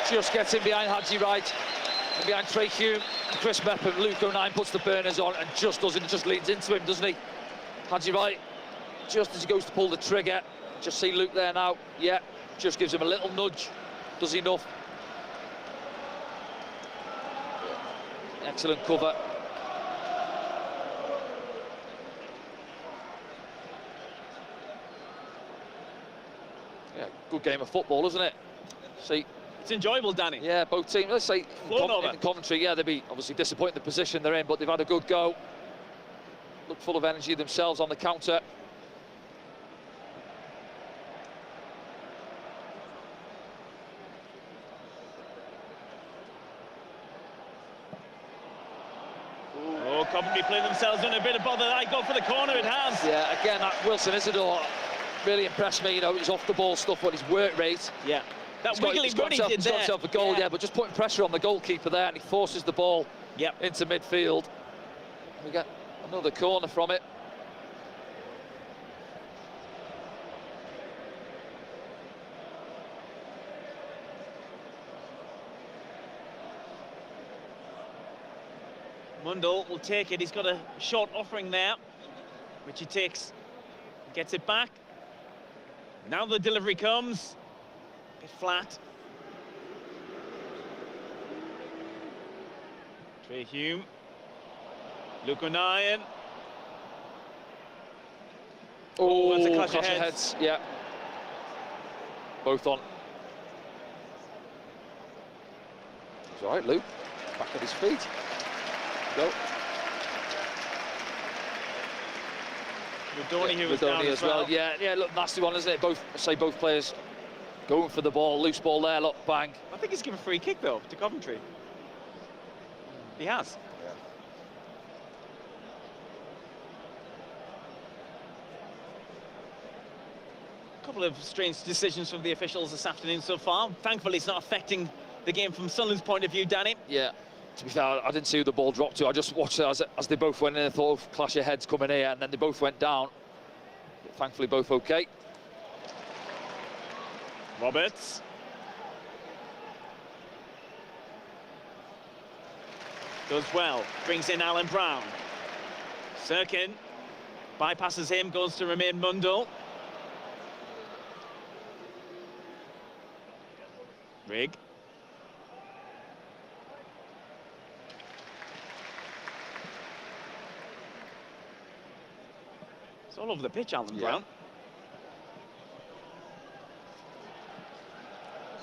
[SPEAKER 2] Just gets in behind Haji Wright, and behind Trey Hume, Chris Mepham. Luke O'Nien puts the burners on and just leans into him, doesn't he? Haji Wright, just as he goes to pull the trigger, just see Luke there now, yeah, just gives him a little nudge, does enough. Excellent cover. Yeah, good game of football, isn't it? See,
[SPEAKER 1] It's enjoyable, Danny.
[SPEAKER 2] yeah, both teams, let's say
[SPEAKER 1] Over.
[SPEAKER 2] in Coventry, yeah, they'd be obviously disappointed in the position they're in, but they've had a good go. Look full of energy themselves on the counter.
[SPEAKER 1] Oh, Coventry play themselves in a bit of bother. I go for the corner, it has.
[SPEAKER 2] Yeah, again, that Wilson Isidore really impressed me, you know, his off-the-ball stuff, on his work rate.
[SPEAKER 1] Yeah. That wiggly
[SPEAKER 2] He's got
[SPEAKER 1] run he did
[SPEAKER 2] he's got
[SPEAKER 1] there.
[SPEAKER 2] himself a goal, yeah, but just putting pressure on the goalkeeper there, and he forces the ball
[SPEAKER 1] Yep.
[SPEAKER 2] into midfield. We get another corner from it.
[SPEAKER 1] Mundell will take it. He's got a short offering there, which he takes. Gets it back. Now the delivery comes. A bit flat. Trey Hume. Luke O'Nien.
[SPEAKER 2] Oh,
[SPEAKER 1] that's a clash of
[SPEAKER 2] clash of
[SPEAKER 1] heads.
[SPEAKER 2] heads, yeah. Both on. He's all right, Luke. Back at his feet. Go.
[SPEAKER 1] Rodoni, who was down
[SPEAKER 2] as well. Yeah, look, nasty one, isn't it? Both players going for the ball, loose ball there, look, bang.
[SPEAKER 1] I think he's given a free kick though to Coventry. He has.
[SPEAKER 2] Yeah.
[SPEAKER 1] A couple of strange decisions from the officials this afternoon so far. Thankfully, it's not affecting the game from Sunderland's point of view, Danny.
[SPEAKER 2] Yeah. To be fair, I didn't see who the ball dropped to. I just watched it as they both went in and thought of clash of heads coming here, and then they both went down. But thankfully, both okay.
[SPEAKER 1] Roberts. Does well. Brings in Alan Brown. Sirkin bypasses him, goes to Romain Mundell. Rigg. It's all over the pitch, Alan Brown.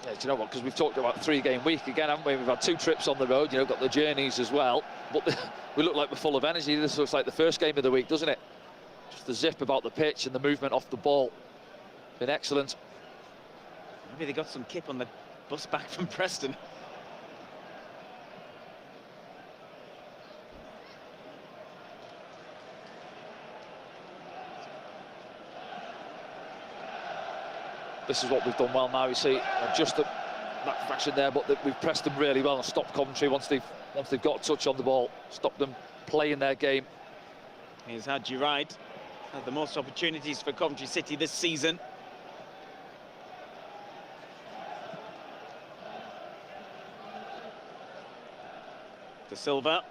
[SPEAKER 2] Yeah, do you know what? Because we've talked about 3-game week again, haven't we? We've had 2 trips on the road, you know, got the journeys as well. But we look like we're full of energy. This looks like the first game of the week, doesn't it? Just the zip about the pitch and the movement off the ball. Been excellent.
[SPEAKER 1] Maybe they got some kip on the bus back from Preston.
[SPEAKER 2] This is what we've done well now, you see, just that fraction there, but we've pressed them really well and stopped Coventry once they've got a touch on the ball, stopped them playing their game.
[SPEAKER 1] Here's Haji Wright. Had the most opportunities for Coventry City this season. De Silva.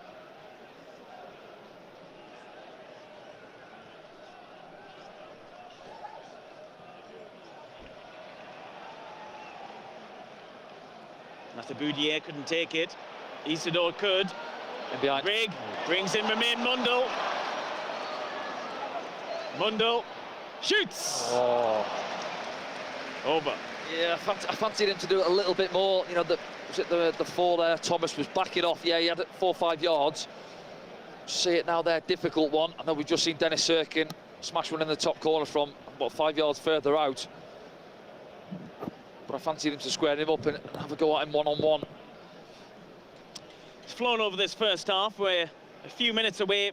[SPEAKER 1] After Boudier couldn't take it, Isidore could.
[SPEAKER 2] And behind.
[SPEAKER 1] Rigg brings in Romain Mundell. Mundell shoots.
[SPEAKER 2] Oh.
[SPEAKER 1] Over.
[SPEAKER 2] Yeah, I fancied him to do it a little bit more. You know, was it the fall there? Thomas was backing off. Yeah, he had it 4 or 5 yards. See it now there, difficult one. I know we've just seen Dennis Sirkin smash one in the top corner from about 5 yards further out. But I fancied him to square him up and have a go at him one-on-one.
[SPEAKER 1] It's flown over this first half. We're a few minutes away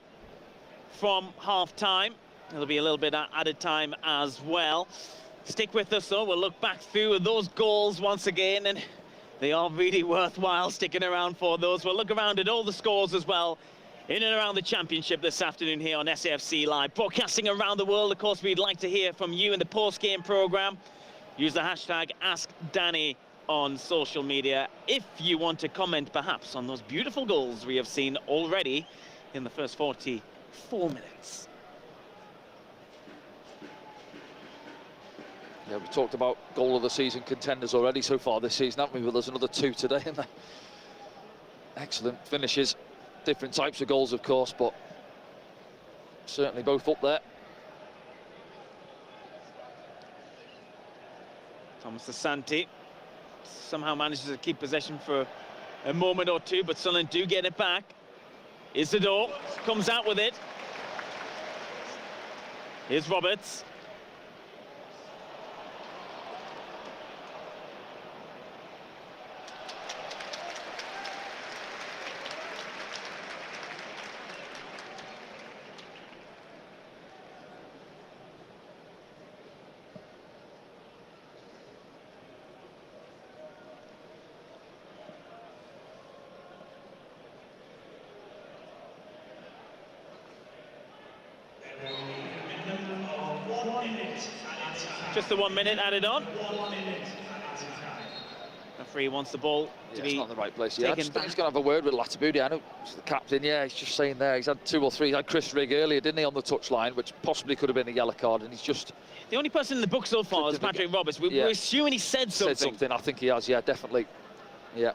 [SPEAKER 1] from half-time. There'll be a little bit of added time as well. Stick with us, though. We'll look back through those goals once again, and they are really worthwhile sticking around for those. We'll look around at all the scores as well in and around the championship this afternoon here on SAFC Live. Broadcasting around the world, of course, we'd like to hear from you in the post-game programme. Use the hashtag AskDanny on social media if you want to comment, perhaps, on those beautiful goals we have seen already in the first 44 minutes.
[SPEAKER 2] Yeah, we talked about goal of the season contenders already so far this season, haven't we? But there's another 2 today, and excellent finishes. Different types of goals, of course, but certainly both up there.
[SPEAKER 1] Thomas Asante somehow manages to keep possession for a moment or two, but Sunderland do get it back. Isidore comes out with it. Here's Roberts. Just the 1 minute added on. Referee wants the ball to be.
[SPEAKER 2] It's not in the right place. Yeah, he's
[SPEAKER 1] back.
[SPEAKER 2] going to have a word with Latabudi. I know he's the captain. Yeah, he's just saying there. He's had 2 or 3. He had Chris Rigg earlier, didn't he, on the touchline, which possibly could have been a yellow card. And he's just.
[SPEAKER 1] The only person in the book so far is Patrick Roberts. We're assuming he said something.
[SPEAKER 2] Said something. I think he has. Yeah, definitely. Yeah.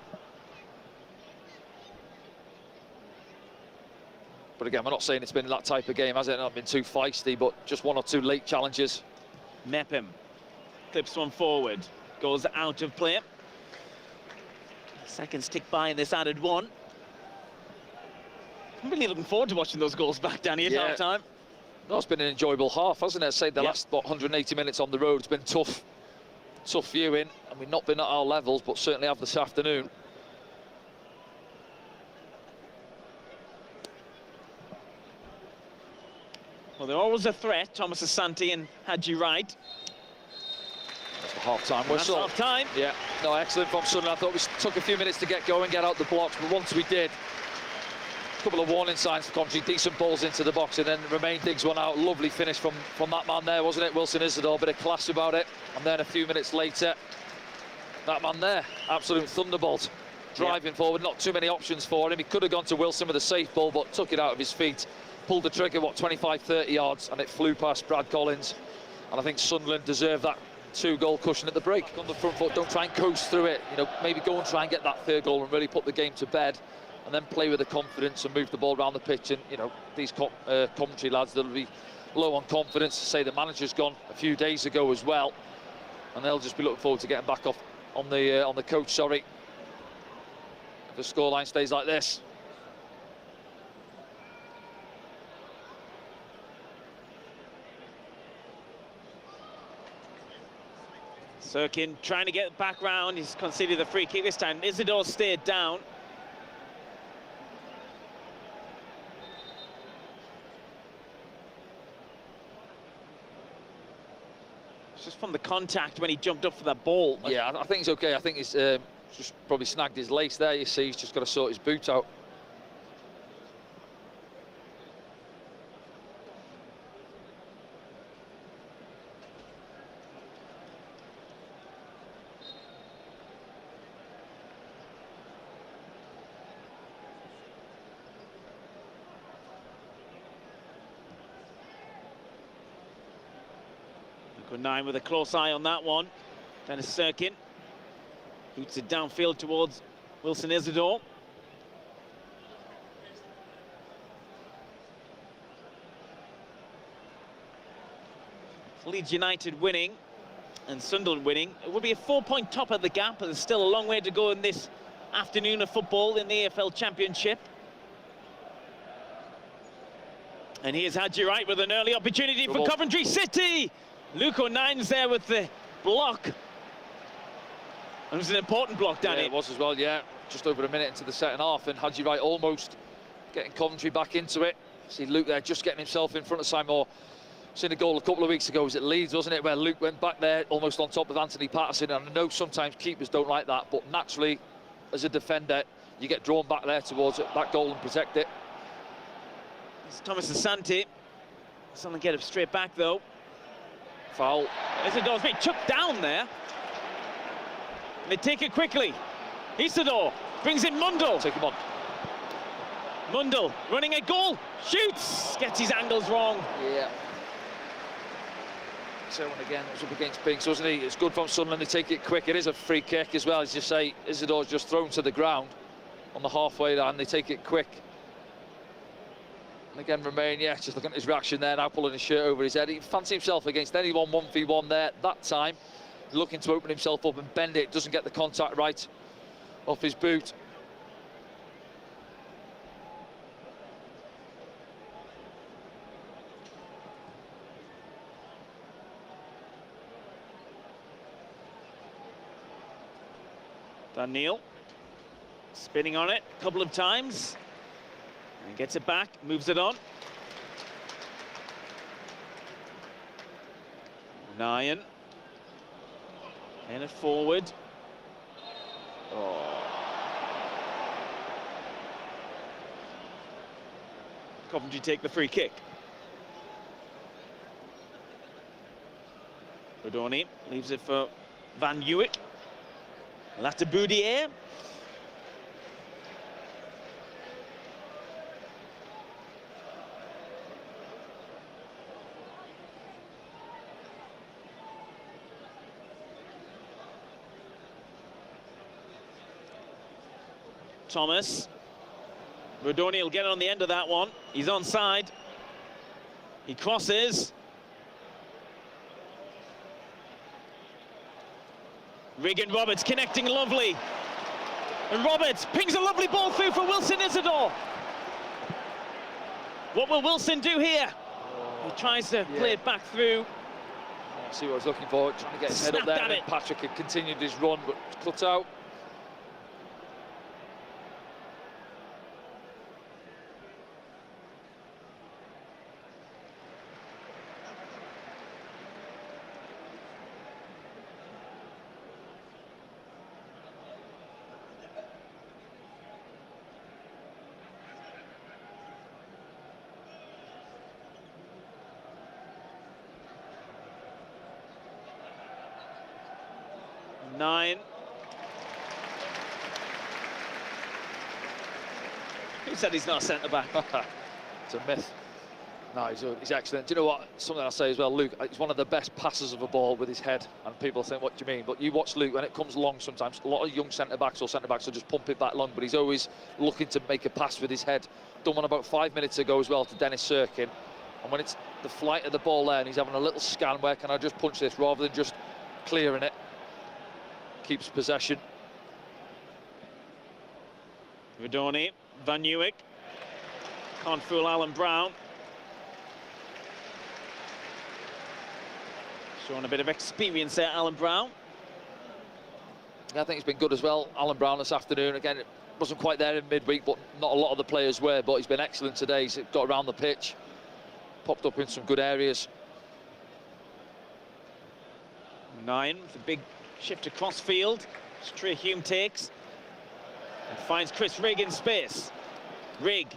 [SPEAKER 2] But again, we're not saying it's been that type of game, has it? Not been too feisty, but just 1 or 2 late challenges.
[SPEAKER 1] Mepham clips one forward, goes out of play. Seconds tick by in this added one. I'm really looking forward to watching those goals back, Danny, at half time.
[SPEAKER 2] No, it's been an enjoyable half, hasn't it? Say the last 180 minutes on the road, it's been tough viewing. And we've not been at our levels, but certainly have this afternoon.
[SPEAKER 1] Well, they're always a threat, Thomas Asante and Hadji Wright.
[SPEAKER 2] That's the half-time whistle.
[SPEAKER 1] That's half-time.
[SPEAKER 2] Yeah, no, excellent from Sunderland. I thought we took a few minutes to get going, get out the blocks, but once we did, a couple of warning signs for Coventry, decent balls into the box, and then remain things won out. Lovely finish from that man there, wasn't it? Wilson Isidore, bit of class about it. And then a few minutes later, that man there, absolute thunderbolt, driving forward. Not too many options for him. He could have gone to Wilson with a safe ball, but took it out of his feet. Pulled the trigger, 25, 30 yards, and it flew past Brad Collins. And I think Sunderland deserved that 2-goal cushion at the break. On the front foot, don't try and coast through it. You know, maybe go and try and get that 3rd goal and really put the game to bed, and then play with the confidence and move the ball around the pitch. And, you know, these Coventry lads, they'll be low on confidence. Say the manager's gone a few days ago as well, and they'll just be looking forward to getting back off on the coach, sorry, if the scoreline stays like this.
[SPEAKER 1] Sirkin trying to get back round. He's conceded the free kick this time. Isidore stayed down. It's just from the contact when he jumped up for that ball.
[SPEAKER 2] Yeah, I think he's okay. I think he's just probably snagged his lace there. You see, he's just got to sort his boot out.
[SPEAKER 1] Good 9 with a close eye on that one. Dennis Sirkin boots it downfield towards Wilson Isidore. Leeds United winning and Sunderland winning, it would be a 4-point top of the gap, and there's still a long way to go in this afternoon of football in the AFL Championship. And here's Hadji Wright with an early opportunity for Coventry City. Luke O'Nine's there with the block. It was an important block, Danny.
[SPEAKER 2] Yeah, it was as well, yeah. Just over a minute into the second half, and Hadji Wright almost getting Coventry back into it. See Luke there just getting himself in front of Simon. Seen a goal a couple of weeks ago, was at Leeds, wasn't it, where Luke went back there almost on top of Anthony Patterson. And I know sometimes keepers don't like that, but naturally, as a defender, you get drawn back there towards that goal and protect it.
[SPEAKER 1] It's Thomas Asante. Someone get him straight back, though.
[SPEAKER 2] Foul.
[SPEAKER 1] Isidor's being chucked down there. And they take it quickly. Isidore brings in Mundell.
[SPEAKER 2] Take him on.
[SPEAKER 1] Mundell running a goal. Shoots. Gets his angles wrong.
[SPEAKER 2] Yeah. So again, it was up against Binks, wasn't he? It's good from Sunderland to take it quick. It is a free kick as well, as you say. Isidore's just thrown to the ground on the halfway line. They take it quick. And again, Romain, yeah, just looking at his reaction there, now pulling his shirt over his head. He fancies himself against anyone 1v1 there that time. Looking to open himself up and bend it. Doesn't get the contact right off his boot.
[SPEAKER 1] Daniel spinning on it a couple of times and gets it back, moves it on. Nyan and it forward. Oh. Coventry take the free kick. Rodoni leaves it for Van Uwijk. Latiboudier. Thomas. Rodoni will get on the end of that one. He's onside. He crosses. Regan Roberts connecting lovely. And Roberts pings a lovely ball through for Wilson Isidore. What will Wilson do here? He tries to play it back through.
[SPEAKER 2] See what I was looking for, trying to get his head up there. And then Patrick had continued his run, but cut out.
[SPEAKER 1] Nine. Who said he's not a centre-back?
[SPEAKER 2] It's a myth. No, he's excellent. Do you know what? Something I'll say as well, Luke, he's one of the best passers of a ball with his head. And people think, what do you mean? But you watch Luke, when it comes long sometimes, a lot of young centre-backs will just pump it back long, but he's always looking to make a pass with his head. Done one about 5 minutes ago as well to Dennis Sirkin. And when it's the flight of the ball there, and he's having a little scan, where can I just punch this, rather than just clearing it. Keeps possession.
[SPEAKER 1] Rodoni, Van Uwijk. Can't fool Alan Brown. Showing a bit of experience there, Alan Brown.
[SPEAKER 2] Yeah, I think he's been good as well, Alan Brown, this afternoon. Again, it wasn't quite there in midweek, but not a lot of the players were. But he's been excellent today. He's got around the pitch, popped up in some good areas.
[SPEAKER 1] Nine with a big shift across field. Trey Hume takes and finds Chris Rigg in space. Rigg.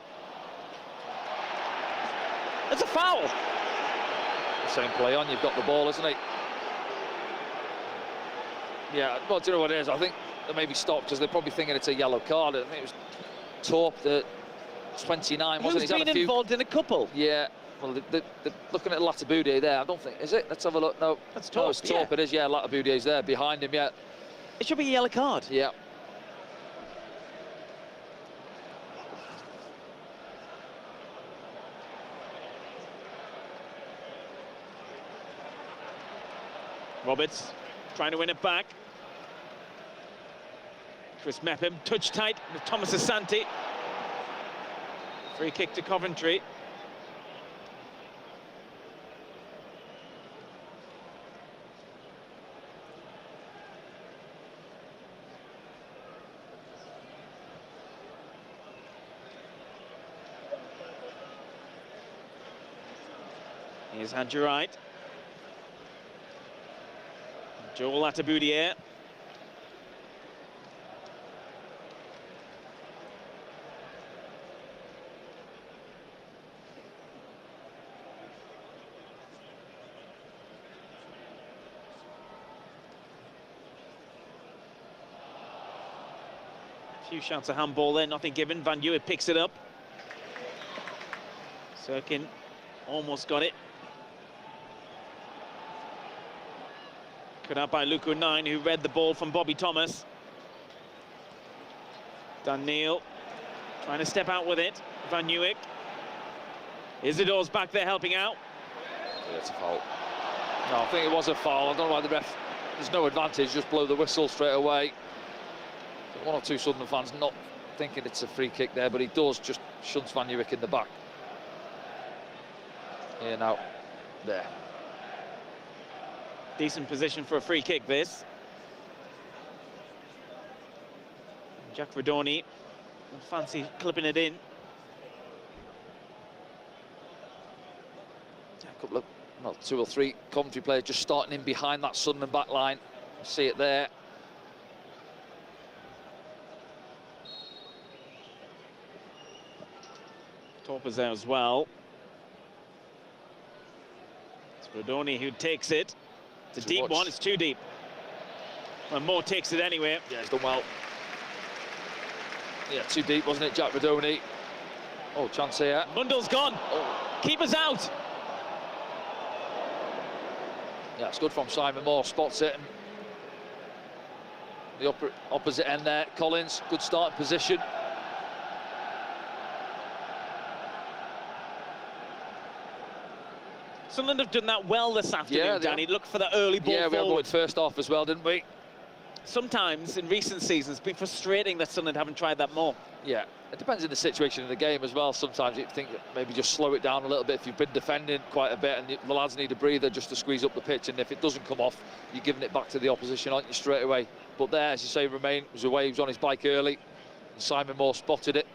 [SPEAKER 1] That's a foul.
[SPEAKER 2] Same play on, you've got the ball, isn't it? Yeah, well, do you know what it is? I think they maybe stopped because they're probably thinking it's a yellow card. I think it was Torp, the 29, wasn't he?
[SPEAKER 1] He's been involved in a couple.
[SPEAKER 2] Yeah. Well, they're looking at Latiboudier there. I don't think, is it? Let's have a look. No,
[SPEAKER 1] that's Torp.
[SPEAKER 2] No, it's Torp. Yeah. It is, yeah. Latiboudier's there behind him, yeah.
[SPEAKER 1] It should be a yellow card.
[SPEAKER 2] Yeah.
[SPEAKER 1] Roberts trying to win it back. Chris Mepham, touch tight with Thomas Asante. Free kick to Coventry. Here's Hadji. Joel Ataboudier. Few shots of handball there, nothing given. Van Hewitt picks it up. Sirkin almost got it. Cut out by Luku 9, who read the ball from Bobby Thomas. Dan Neil trying to step out with it. Van Hewitt. Isidore's back there helping out.
[SPEAKER 2] Yeah, it's a foul. No, I think it was a foul. I don't know why the ref... There's no advantage, just blow the whistle straight away. One or two Sunderland fans not thinking it's a free kick there, but he does, just shunts Van Hewitt in the back. Here now, there.
[SPEAKER 1] Decent position for a free kick, this. Jack Redoni, fancy clipping it in.
[SPEAKER 2] A couple of, well, 2 or 3 Coventry players just starting in behind that Sunderland back line. See it there.
[SPEAKER 1] Torpa's there as well. It's Redoni who takes it. It's a deep one, it's too deep. Well, Moore takes it anyway.
[SPEAKER 2] Yeah, he's done well. Yeah, too deep, wasn't it, Jack Redoni? Oh, chance here.
[SPEAKER 1] Mundell's gone.
[SPEAKER 2] Oh.
[SPEAKER 1] Keeper's out.
[SPEAKER 2] Yeah, it's good from Simon Moore, spots it. And the opposite end there, Collins, good starting position.
[SPEAKER 1] Sunderland have done that well this afternoon, Danny. Look for the early ball forward.
[SPEAKER 2] Yeah, we had one first half as well, didn't we?
[SPEAKER 1] Sometimes in recent seasons, it's been frustrating that Sunderland haven't tried that more.
[SPEAKER 2] Yeah, it depends on the situation in the game as well. Sometimes you think maybe just slow it down a little bit if you've been defending quite a bit and the lads need a breather just to squeeze up the pitch, and if it doesn't come off, you're giving it back to the opposition, aren't you, straight away? But there, as you say, Romain was away, he was on his bike early, and Simon Moore spotted it.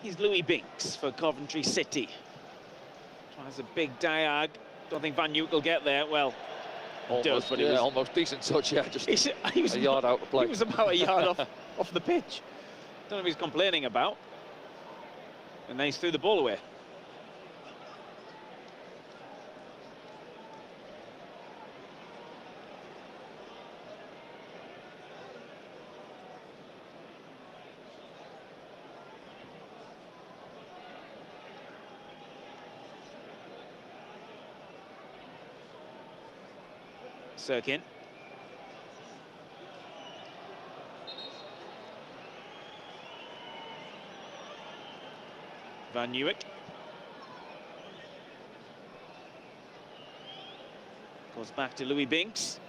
[SPEAKER 1] He's Louis Binks for Coventry City. Tries a big diag. Don't think Van Hewitt will get there. Well,
[SPEAKER 2] almost,
[SPEAKER 1] does, but
[SPEAKER 2] yeah,
[SPEAKER 1] it was
[SPEAKER 2] almost decent touch, yeah, just
[SPEAKER 1] he was
[SPEAKER 2] a yard out of play.
[SPEAKER 1] He was about a yard off the pitch. Don't know if he's complaining about. And then he's threw the ball away. Sirkin. Van Hewitt. Goes back to Louis Binks.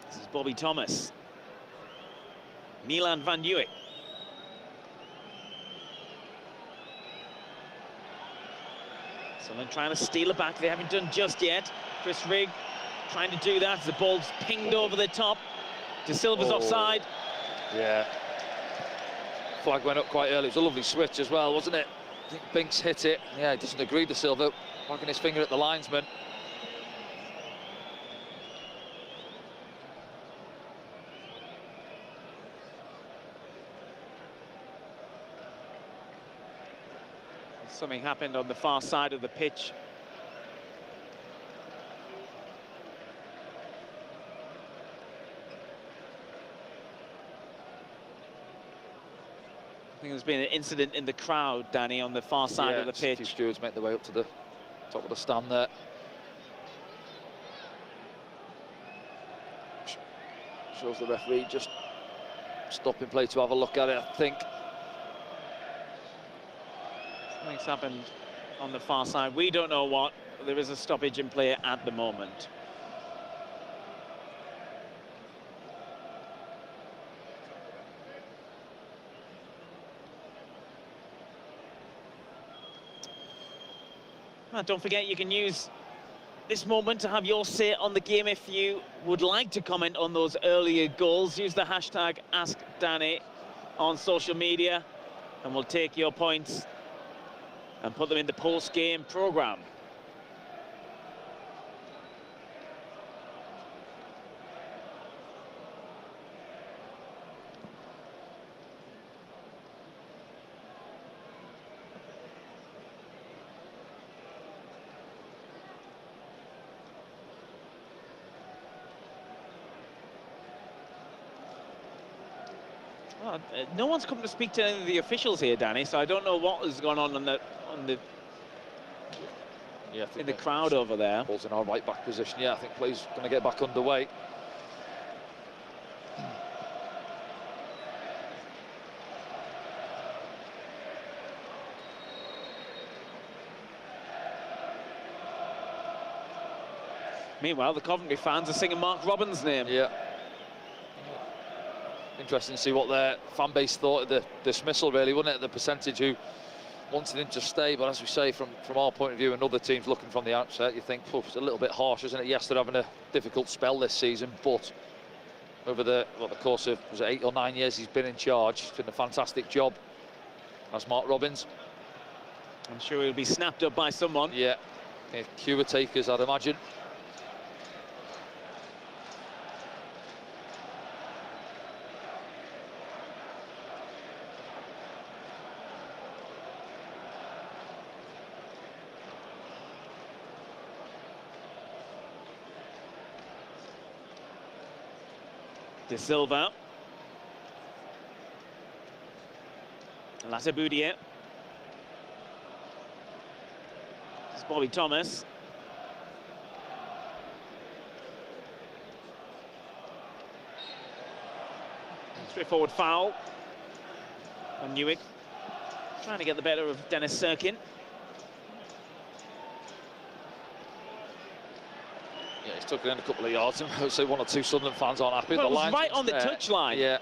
[SPEAKER 1] This is Bobby Thomas. Milan Van Hewitt. Someone trying to steal it back. They haven't done just yet. Chris Rigg trying to do that as the ball's pinged over the top. De Silva's offside.
[SPEAKER 2] Yeah. Flag went up quite early. It was a lovely switch as well, wasn't it? I think Binks hit it. Yeah, he doesn't agree, De Silva, wagging his finger at the linesman.
[SPEAKER 1] Something happened on the far side of the pitch. I think there's been an incident in the crowd, Danny, on the far side of the pitch.
[SPEAKER 2] A few stewards make their way up to the top of the stand there. Shows the referee just stopping play to have a look at it, I think.
[SPEAKER 1] Something's happened on the far side. We don't know what. There is a stoppage in play at the moment. Don't forget, you can use this moment to have your say on the game. If you would like to comment on those earlier goals, use the hashtag AskDanny on social media, and we'll take your points and put them in the post-game programme. Well, no one's come to speak to any of the officials here, Danny, so I don't know what has gone on in the crowd over there.
[SPEAKER 2] Ball's in our right back position. Yeah, I think play's going to get back underway.
[SPEAKER 1] Meanwhile, the Coventry fans are singing Mark Robins' name.
[SPEAKER 2] Yeah. Interesting to see what their fan base thought of the dismissal, really, wasn't it? The percentage who wanted him to stay, but as we say, from our point of view and other teams looking from the outset, you think, it's a little bit harsh, isn't it? Yes, they're having a difficult spell this season, but over the course of, was it 8 or 9 years he's been in charge, he's been a fantastic job, as Mark Robins.
[SPEAKER 1] I'm sure he'll be snapped up by someone.
[SPEAKER 2] Yeah, cure takers, I'd imagine.
[SPEAKER 1] De Silva. Lasaboudier. This is Bobby Thomas. Straightforward foul on Newick. Trying to get the better of Dennis Serkin.
[SPEAKER 2] Yeah, he's took it in a couple of yards, and I'd say 1 or 2 Sunderland fans aren't happy.
[SPEAKER 1] Well,
[SPEAKER 2] the
[SPEAKER 1] it was right on the touchline.
[SPEAKER 2] Yeah.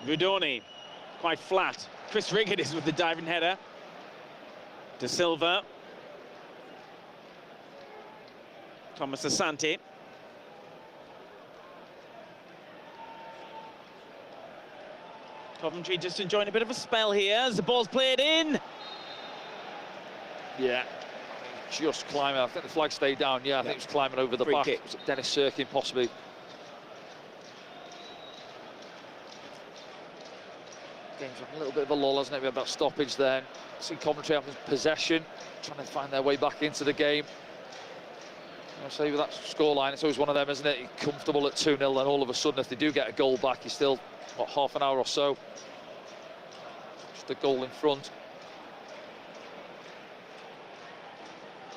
[SPEAKER 1] Rudoni, quite flat. Chris Riggett is with the diving header. De Silva. Thomas Asante. Coventry just enjoying a bit of a spell here as the ball's played in.
[SPEAKER 2] Yeah, just climbing. I think the flag stayed down. Yeah, I think it was climbing over the back.
[SPEAKER 1] Kick.
[SPEAKER 2] Was it Dennis Serkin, possibly? Game's a little bit of a lull, hasn't it? We had that stoppage then. See Coventry having possession, trying to find their way back into the game. I say with that scoreline, it's always one of them, isn't it? You're comfortable at 2-0, then all of a sudden, if they do get a goal back, you're still, what, half an hour or so? Just a goal in front.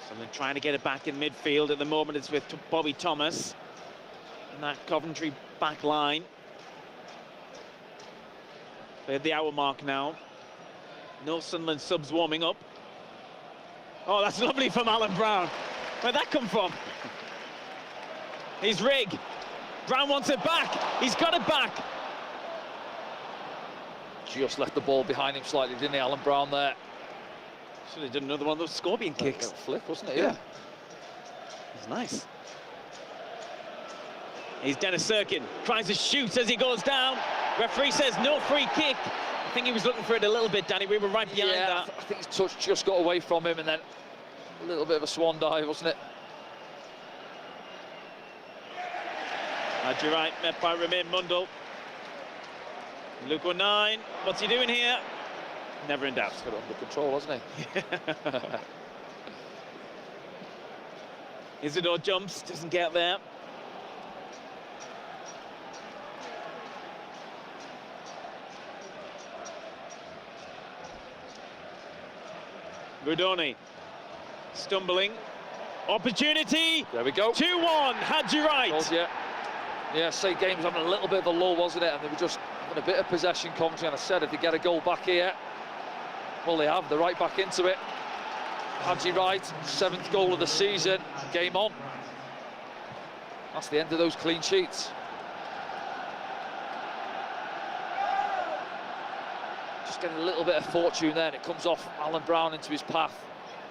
[SPEAKER 1] So they're trying to get it back in midfield. At the moment, it's with Bobby Thomas and that Coventry back line. They're at the hour mark now. No Sunderland subs warming up. Oh, that's lovely from Alan Brown. Where'd that come from? He's Rigg. Brown wants it back. He's got it back.
[SPEAKER 2] Just left the ball behind him slightly, didn't he, Alan Brown there?
[SPEAKER 1] Should have done another one of those scorpion kicks.
[SPEAKER 2] Flip, wasn't it? Yeah.
[SPEAKER 1] It's nice. He's Dennis Serkin. Tries to shoot as he goes down. Referee says no free kick. I think he was looking for it a little bit, Danny. We were right behind that.
[SPEAKER 2] I think his touch just got away from him, and then a little bit of a swan dive, wasn't it?
[SPEAKER 1] You're right, met by Romain Mundle. Luco 9, what's he doing here? Never in doubt.
[SPEAKER 2] He's got it under control, hasn't he?
[SPEAKER 1] Isidore jumps, doesn't get there. Gudoni stumbling. Opportunity.
[SPEAKER 2] There we go.
[SPEAKER 1] 2-1. Had you right?
[SPEAKER 2] Yeah, say game was having a little bit of a lull, wasn't it? And they were just having a bit of possession, Coventry. And I said if they get a goal back here, well, they have. They're right back into it. Hadji Wright, 7th goal of the season. Game on. That's the end of those clean sheets. Just getting a little bit of fortune there, and it comes off Alan Brown into his path.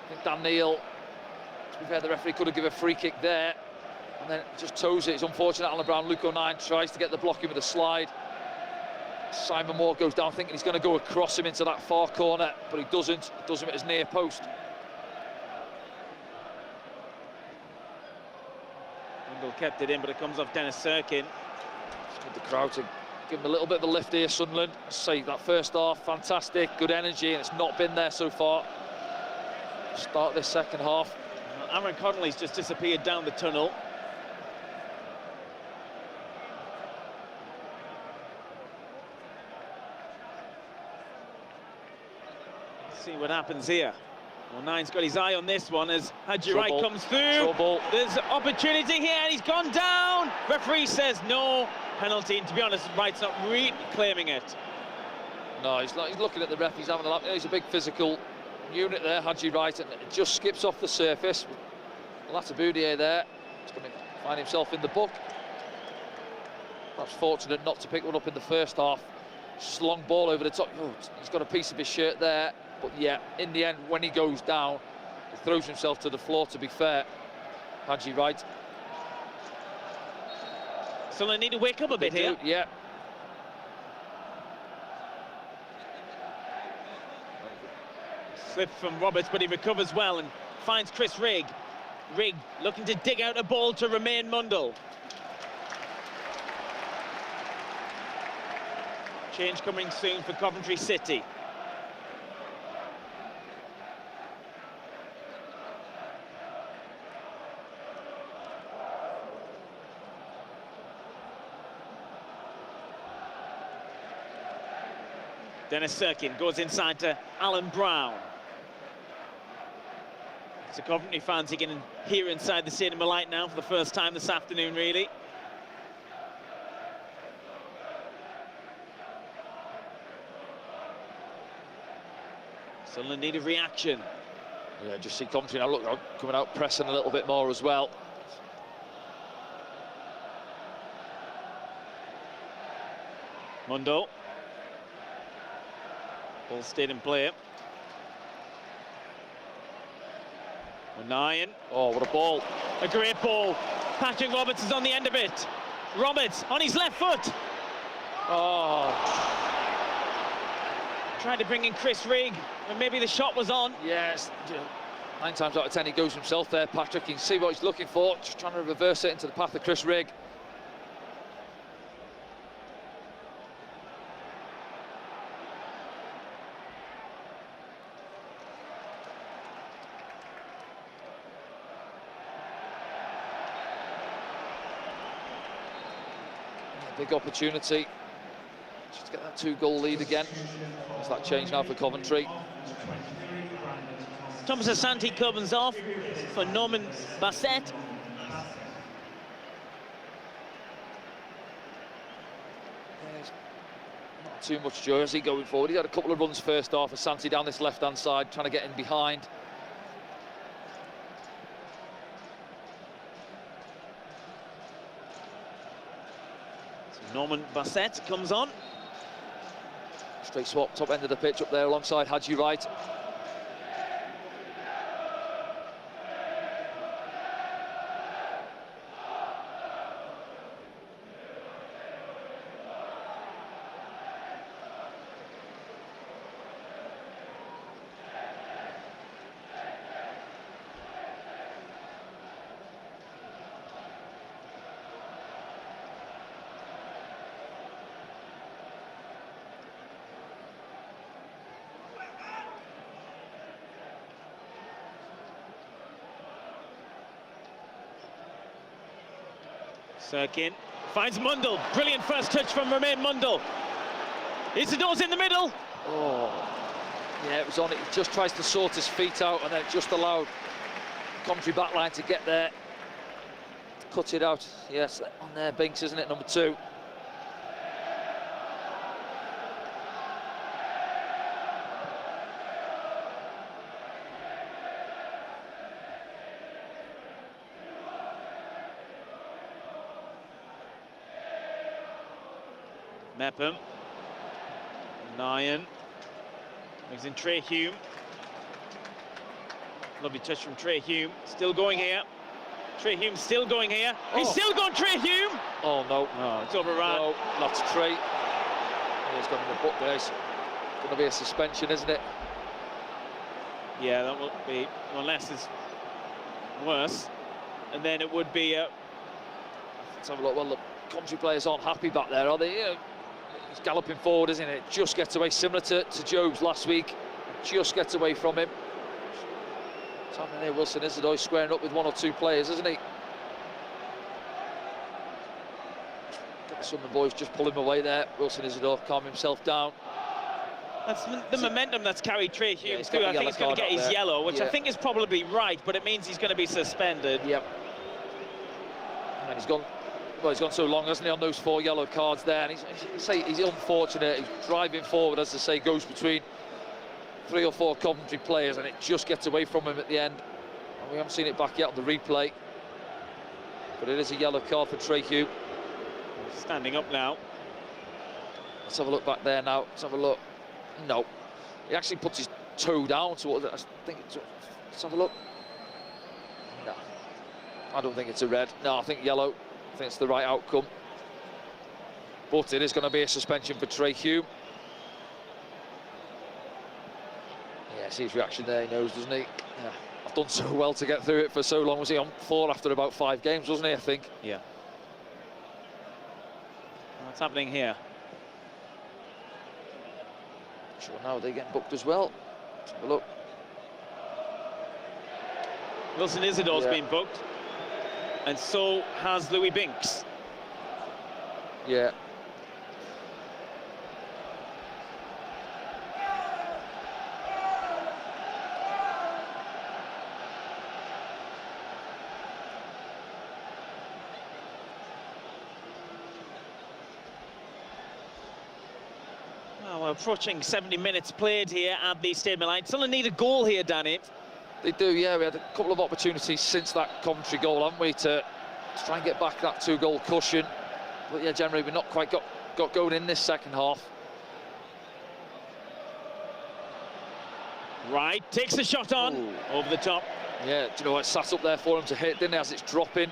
[SPEAKER 2] I think Dan Neil, to be fair, the referee could have given a free kick there, and then just toes it. It's unfortunate. Alan Brown, Luco 9 tries to get the block in with a slide. Simon Moore goes down thinking he's going to go across him into that far corner, but he doesn't. He does him at his near post.
[SPEAKER 1] Wendell kept it in, but it comes off Dennis Serkin.
[SPEAKER 2] Just need the crowd to give him a little bit of a lift here, Sunderland. Say that first half, fantastic, good energy, and it's not been there so far. Start this second half.
[SPEAKER 1] Aaron Connolly's just disappeared down the tunnel. Let's see what happens here. Well, Nine's got his eye on this one as Hadji Wright comes through.
[SPEAKER 2] Trouble.
[SPEAKER 1] There's opportunity here, and he's gone down. Referee says no penalty, and to be honest, Wright's not really claiming it.
[SPEAKER 2] No, he's not. He's looking at the ref. He's having a lap. He's a big physical unit there, Hadji Wright, and it just skips off the surface. Lataboudier there. He's going to find himself in the book. Perhaps fortunate not to pick one up in the first half. Just a long ball over the top. Oh, he's got a piece of his shirt there. But yeah, in the end, when he goes down, he throws himself to the floor, to be fair. Hadji Wright.
[SPEAKER 1] So they need to wake up a bit here.
[SPEAKER 2] Yeah.
[SPEAKER 1] Slip from Roberts, but he recovers well and finds Chris Rigg. Rigg looking to dig out a ball to Romain Mundle. Change coming soon for Coventry City. Dennis Serkin goes inside to Alan Brown. So Coventry fans, you can hear inside the Stadium of Light now for the first time this afternoon, really. Sunderland need a reaction.
[SPEAKER 2] Yeah, just see Coventry now, look, coming out pressing a little bit more as well.
[SPEAKER 1] Mundo. Ball stayed in play. O'Nien.
[SPEAKER 2] Oh, what a ball.
[SPEAKER 1] A great ball. Patrick Roberts is on the end of it. Roberts on his left foot.
[SPEAKER 2] Oh.
[SPEAKER 1] Tried to bring in Chris Rigg, and maybe the shot was on.
[SPEAKER 2] Yes. 9 times out of 10 he goes himself there, Patrick. You can see what he's looking for. Just trying to reverse it into the path of Chris Rigg. Big opportunity just to get that 2-goal lead again. There's that change now for Coventry.
[SPEAKER 1] Thomas Asante comes off for Norman Bassett.
[SPEAKER 2] Not too much jersey going forward. He had a couple of runs first half. Asante down this left-hand side, trying to get in behind.
[SPEAKER 1] Norman Bassett comes on.
[SPEAKER 2] Straight swap, top end of the pitch up there alongside Hadji Wright.
[SPEAKER 1] Sirkin finds Mundle. Brilliant first touch from Romain Mundle. Isidor's in the middle.
[SPEAKER 2] Oh, yeah, it was on it. He just tries to sort his feet out, and then it just allowed Coventry backline to get there. Cut it out. Yes, on there, Binks, isn't it? Number 2.
[SPEAKER 1] Mepham. Nyan. Brings in Trey Hume. Lovely touch from Trey Hume. Still going here. Trey Hume still going here. Oh. He's still going, Trey Hume!
[SPEAKER 2] Oh, no.
[SPEAKER 1] No, it's overrun.
[SPEAKER 2] No, that's Trey. He's got in the book there. It's going to be a suspension, isn't it?
[SPEAKER 1] Yeah, that will be, unless it's worse. And then it would be...
[SPEAKER 2] Let's have a look. Well, the Coventry players aren't happy back there, are they? You know, he's galloping forward, isn't it? Just gets away, similar to Job's last week. Just gets away from him. What's happening here? Wilson Isidore squaring up with 1 or 2 players, isn't he? Some of the boys just pull him away there. Wilson Isidore calm himself down.
[SPEAKER 1] That's the momentum that's carried Trey Hume
[SPEAKER 2] yeah,
[SPEAKER 1] through. I think he's going to get his yellow, which
[SPEAKER 2] yeah.
[SPEAKER 1] I think is probably right, but it means he's going to be suspended.
[SPEAKER 2] Yep. And he's gone. Well, he's gone so long, hasn't he, on those 4 yellow cards there? And he's unfortunate. He's driving forward, as I say, goes between 3 or 4 Coventry players, and it just gets away from him at the end. And we haven't seen it back yet on the replay, but it is a yellow card for Trey Hume.
[SPEAKER 1] Standing up now.
[SPEAKER 2] Let's have a look back there now. Let's have a look. No, he actually puts his toe down. So I think let's have a look. No, I don't think it's a red. No, I think yellow. I think it's the right outcome. But it is going to be a suspension for Trey Hume. Yeah, see his reaction there. He knows, doesn't he? Yeah. I've done so well to get through it for so long. Was he on 4 after about 5 games, wasn't he? I think.
[SPEAKER 1] Yeah. What's happening here?
[SPEAKER 2] Sure, now they get booked as well. Let's have a look.
[SPEAKER 1] Wilson Isidore's been booked, and so has Louis Binks.
[SPEAKER 2] Yeah.
[SPEAKER 1] Well, we're approaching 70 minutes played here at the Stadium Light. Sunderland need a goal here, Danny.
[SPEAKER 2] They do, yeah. We had a couple of opportunities since that Coventry goal, haven't we, to try and get back that 2-goal cushion. But yeah, generally we've not quite got going in this second half.
[SPEAKER 1] Right, takes the shot on. Ooh. Over the top.
[SPEAKER 2] Yeah, do you know what? It sat up there for him to hit, didn't it, as it's dropping.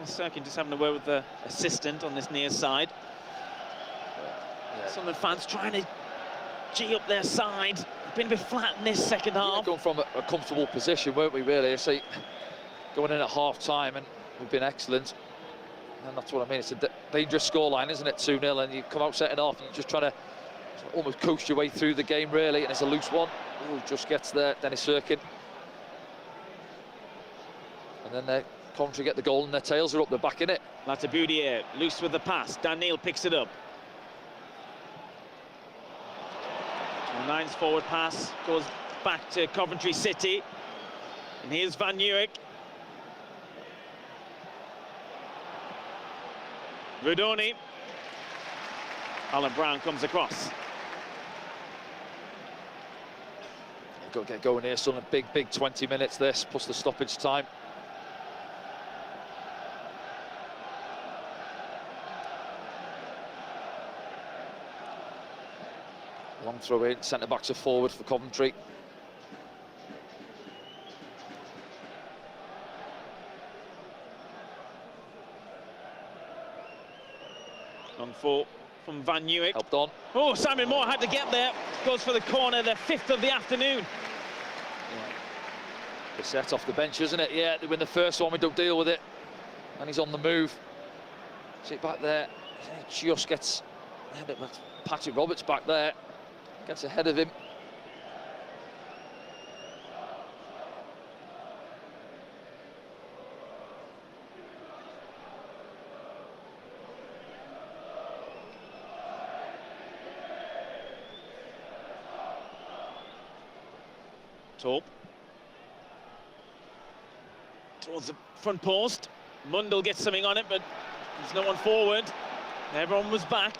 [SPEAKER 1] Sirkin just having a word with the assistant on this near side. Yeah. Sunderland fans trying to G up their side. Been a bit flat in this second half.
[SPEAKER 2] Going from a comfortable position, weren't we, really? I say, going in at half-time, and we've been excellent. And that's what I mean. It's a dangerous scoreline, isn't it? 2-0, and you come out second half, and you're just trying to almost coast your way through the game, really, and it's a loose one. Ooh, just gets there, Dennis Sirkin. And then Coventry get the goal, and their tails are up, they're back in it.
[SPEAKER 1] Lataboudier, loose with the pass. Dan Neil picks it up. Nine's forward pass goes back to Coventry City. And here's Van Nieuwijk. Rudoni. Alan Brown comes across.
[SPEAKER 2] Got to get going here, son. A big 20 minutes this, plus the stoppage time. Long throw in, centre backs are forward for Coventry.
[SPEAKER 1] On 4 from Van Nieuwijk.
[SPEAKER 2] Helped on.
[SPEAKER 1] Oh, Simon Moore had to get there. Goes for the corner, the 5th of the afternoon.
[SPEAKER 2] Yeah. The set off the bench, isn't it? Yeah, they win the first one, we don't deal with it. And he's on the move. Sit back there. He just gets Patrick Roberts back there. Gets ahead of him.
[SPEAKER 1] Torp. Towards the front post. Mundell gets something on it, but there's no one forward. Everyone was back.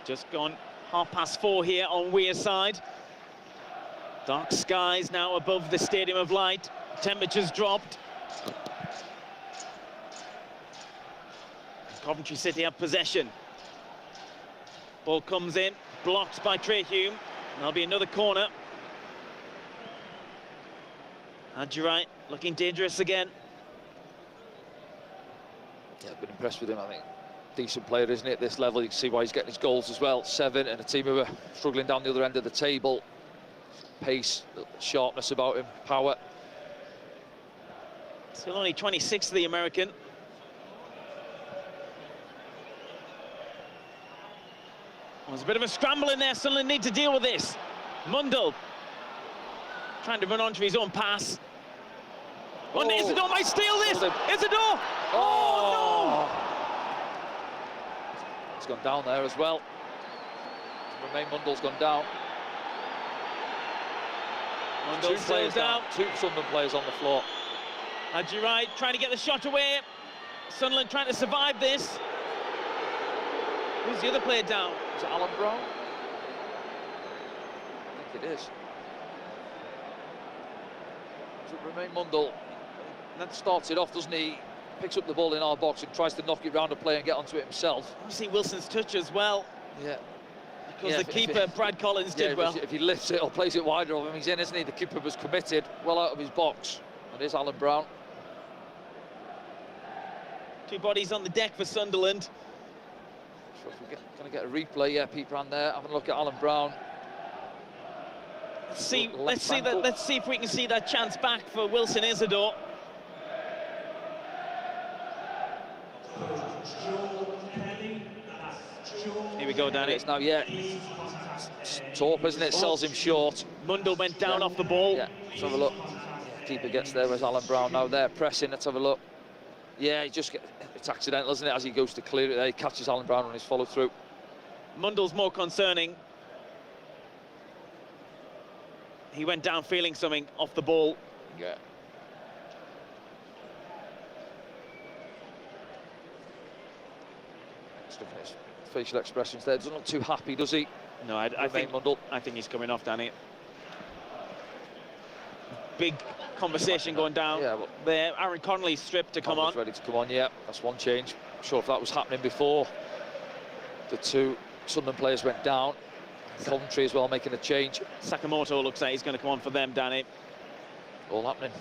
[SPEAKER 1] Just gone 4:30 here on Weir's side. Dark skies now above the Stadium of Light. Temperatures dropped. Coventry City have possession. Ball comes in, blocked by Treyhume. There'll be another corner. Adjurai looking dangerous again.
[SPEAKER 2] Yeah, I've been impressed with him, I think. Decent player, isn't he, at this level? You can see why he's getting his goals as well. 7, and a team who are struggling down the other end of the table. Pace, sharpness about him, power.
[SPEAKER 1] Still only 26, the American. Well, there's a bit of a scramble in there. Sunderland need to deal with this. Mundell trying to run onto his own pass. Oh, Isidore might steal this. Isidore! Oh, no!
[SPEAKER 2] It's gone down there as well. Remain Mundell's gone down.
[SPEAKER 1] Mundell stays down.
[SPEAKER 2] 2 Sunderland players on the floor.
[SPEAKER 1] Adjurai trying to get the shot away. Sunderland trying to survive this. Who's the other player down?
[SPEAKER 2] Is it Alan Brown? I think it is. Does it remain Mundell? And then starts it off, doesn't he? Picks up the ball in our box and tries to knock it round a player and get onto it himself.
[SPEAKER 1] You see Wilson's touch as well.
[SPEAKER 2] Yeah.
[SPEAKER 1] Because the keeper, Brad Collins, did well.
[SPEAKER 2] If he lifts it or plays it wider of him, he's in, isn't he? The keeper was committed, well out of his box. And there's Alan Brown.
[SPEAKER 1] 2 bodies on the deck for Sunderland.
[SPEAKER 2] So if we're going to get a replay, yeah, Pete Brand there, having a look at Alan Brown.
[SPEAKER 1] Let's see if we can see that chance back for Wilson Isidore. Here we go, Danny.
[SPEAKER 2] It's now, yeah. It's Torp, isn't it? Sells him short.
[SPEAKER 1] Mundell went down off the ball.
[SPEAKER 2] Yeah, let's have a look. Keeper gets there. Where's Alan Brown now? There, pressing. Let's have a look. Yeah, it's accidental, isn't it? As he goes to clear it there, he catches Alan Brown on his follow through.
[SPEAKER 1] Mundell's more concerning. He went down feeling something off the ball.
[SPEAKER 2] Yeah. Just looking at his facial expressions there. Doesn't look too happy, does he?
[SPEAKER 1] No, I think he's coming off, Danny. Big conversation going down there. Aaron Connolly's stripped to come on.
[SPEAKER 2] Ready to come on, yeah. That's one change. I'm sure if that was happening before the 2 Sunderland players went down. Coventry as well making a change.
[SPEAKER 1] Sakamoto looks like he's going to come on for them, Danny.
[SPEAKER 2] All happening.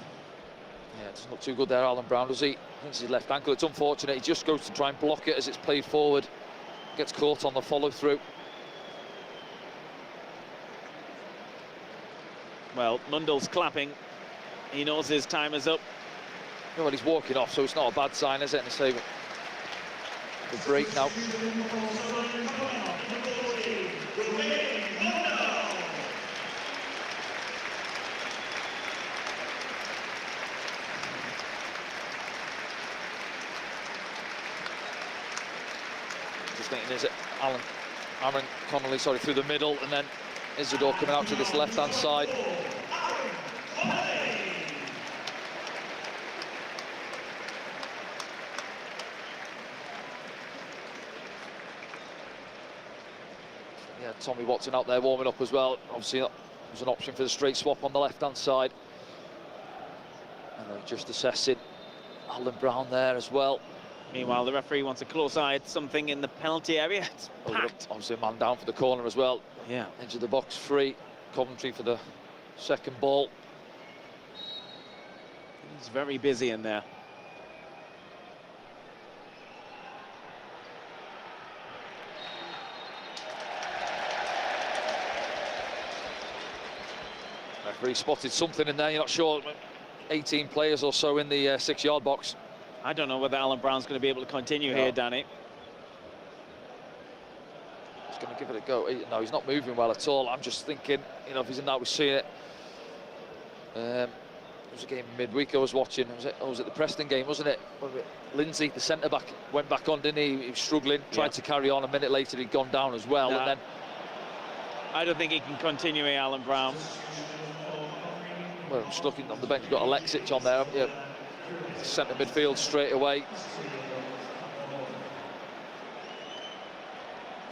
[SPEAKER 2] Yeah, it doesn't look too good there, Alan Brown, does he? I think it's his left ankle. It's unfortunate. He just goes to try and block it as it's played forward. Gets caught on the follow-through.
[SPEAKER 1] Well, Mundell's clapping. He knows his time is up.
[SPEAKER 2] Well, he's walking off, so it's not a bad sign, is it? And saving the break now. Just thinking, is it Aaron Connolly, sorry, through the middle, and then Isidore coming out to this left-hand side. Yeah, Tommy Watson out there warming up as well. Obviously, that was an option for the straight swap on the left-hand side. And they're just assessing Alan Brown there as well.
[SPEAKER 1] Meanwhile, the referee wants a close eye at something in the penalty area. It's packed.
[SPEAKER 2] Obviously, a man down for the corner as well.
[SPEAKER 1] Yeah.
[SPEAKER 2] Edge of the box free. Coventry for the second ball.
[SPEAKER 1] He's very busy in there.
[SPEAKER 2] Referee spotted something in there, you're not sure. 18 players or so in the 6-yard box.
[SPEAKER 1] I don't know whether Alan Brown's going to be able to continue here, Danny.
[SPEAKER 2] He's going to give it a go. No, he's not moving well at all. I'm just thinking, you know, if he's in that, we've seen it. was a game midweek I was watching. Was it the Preston game, wasn't it? Lindsay, the centre-back, went back on, didn't he? He was struggling, tried to carry on. A minute later, he'd gone down as well. And then
[SPEAKER 1] I don't think he can continue here, Alan Brown.
[SPEAKER 2] Well, I'm just looking on the bench. You've got Alexic on there, haven't you? Centre midfield straight away.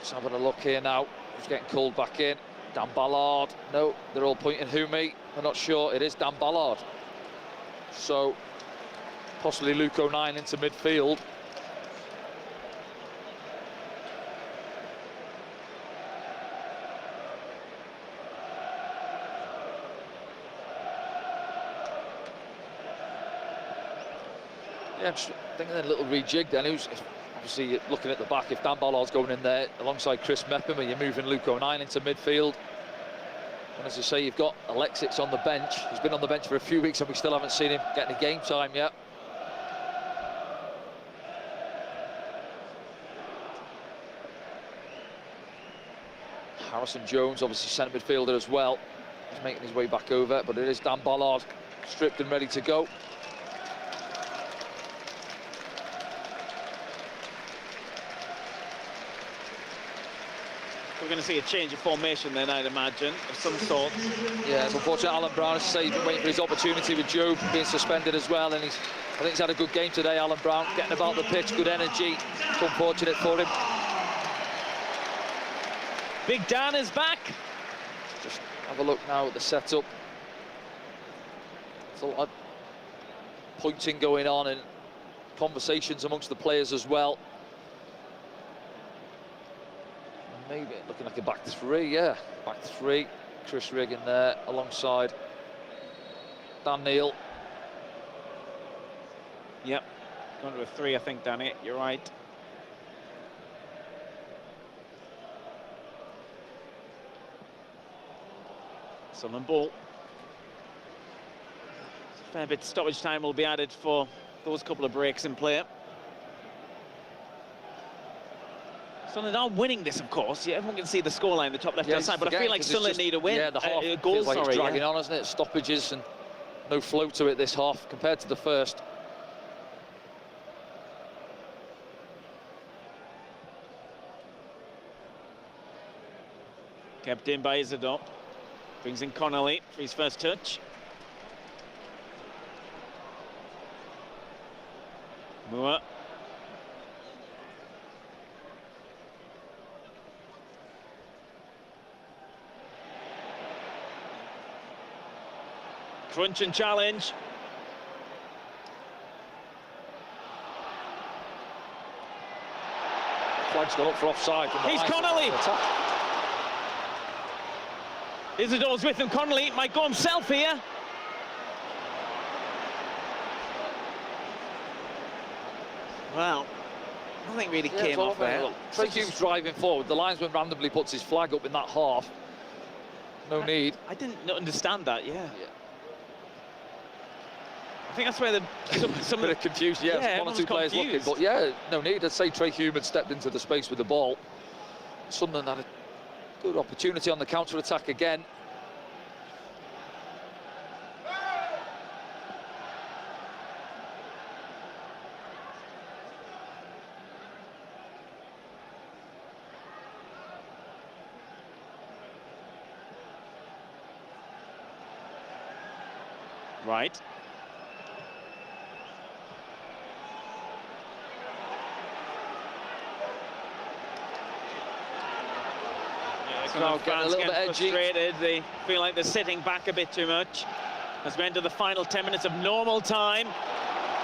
[SPEAKER 2] Just having a look here now. He's getting called back in. Dan Ballard. No, they're all pointing who me. They're not sure. It is Dan Ballard. So possibly Luke O'Neill into midfield. Yeah, I'm just thinking a little rejig then. Who's obviously looking at the back. If Dan Ballard's going in there alongside Chris Mepham, you're moving Luke O'Neill into midfield. And as I say, you've got Alexic on the bench. He's been on the bench for a few weeks and we still haven't seen him get any game time yet. Harrison Jones, obviously centre midfielder as well. He's making his way back over, but it is Dan Ballard stripped and ready to go.
[SPEAKER 1] We're going to see a change of formation then, I'd imagine, of some sort.
[SPEAKER 2] Yeah, it's unfortunate. Alan Brown, as I say, he's been waiting for his opportunity with Joe being suspended as well, and I think he's had a good game today, Alan Brown, getting about the pitch, good energy. It's unfortunate for him.
[SPEAKER 1] Big Dan is back.
[SPEAKER 2] Just have a look now at the setup. There's a lot of pointing going on and conversations amongst the players as well. Maybe looking like a back three, yeah. Back three. Chris Rigg in there alongside Dan Neil.
[SPEAKER 1] Yep. Going to a three, I think, Danny. You're right. Sunderland ball. A fair bit of stoppage time will be added for those couple of breaks in play. Sunderland are winning this, of course. Yeah, everyone can see the scoreline, the top left-hand side, but I feel like Sunderland need a win.
[SPEAKER 2] Yeah, the half
[SPEAKER 1] goal,
[SPEAKER 2] like it's dragging on, isn't it? Stoppages and no flow to it this half compared to the first.
[SPEAKER 1] Kept in by Isidore. Brings in Connolly for his first touch. Moore. Crunch and challenge.
[SPEAKER 2] Flag's gone up for offside.
[SPEAKER 1] He's Connolly. Isidore's with him. Connolly might go himself here. Well, nothing really came off there.
[SPEAKER 2] Trey Humes driving forward. The linesman randomly puts his flag up in that half. No need.
[SPEAKER 1] I didn't understand that, yeah. I think that's where some
[SPEAKER 2] bit of confusion. Yeah, one or two players looking, but yeah, no need. I'd say Trey Hume had stepped into the space with the ball. Sunderland had a good opportunity on the counter-attack again.
[SPEAKER 1] Right.
[SPEAKER 2] Crowd getting a little bit edgy.
[SPEAKER 1] Frustrated. They feel like they're sitting back a bit too much. As we enter the final 10 minutes of normal time.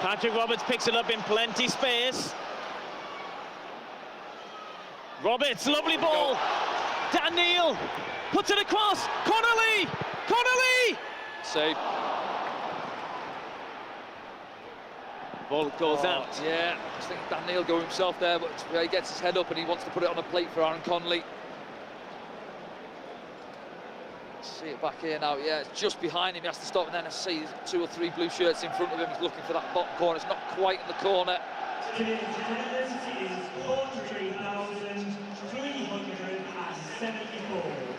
[SPEAKER 1] Patrick Roberts picks it up in plenty space. Roberts, lovely ball. Dan Neil puts it across. Connolly! Connolly!
[SPEAKER 2] Save.
[SPEAKER 1] Ball goes out.
[SPEAKER 2] Yeah, I was thinking Dan Neil go himself there, but he gets his head up and he wants to put it on a plate for Aaron Connolly. See it back here now. Yeah, it's just behind him. He has to stop, and then I see 2 or 3 blue shirts in front of him. He's looking for that bottom corner. It's not quite in the corner.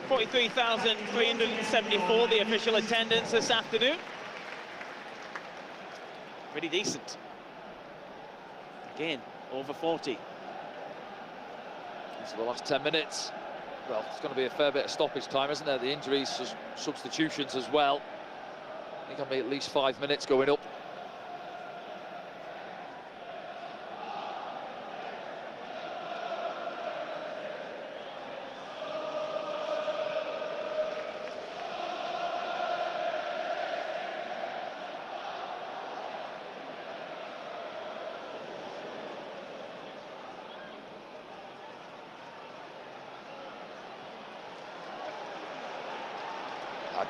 [SPEAKER 1] 43,374, the official attendance this afternoon. pretty decent. Again, over 40.
[SPEAKER 2] Into the last 10 minutes. Well, it's going to be a fair bit of stoppage time, isn't there? The injuries, substitutions as well. I think I'll be at least 5 minutes going up.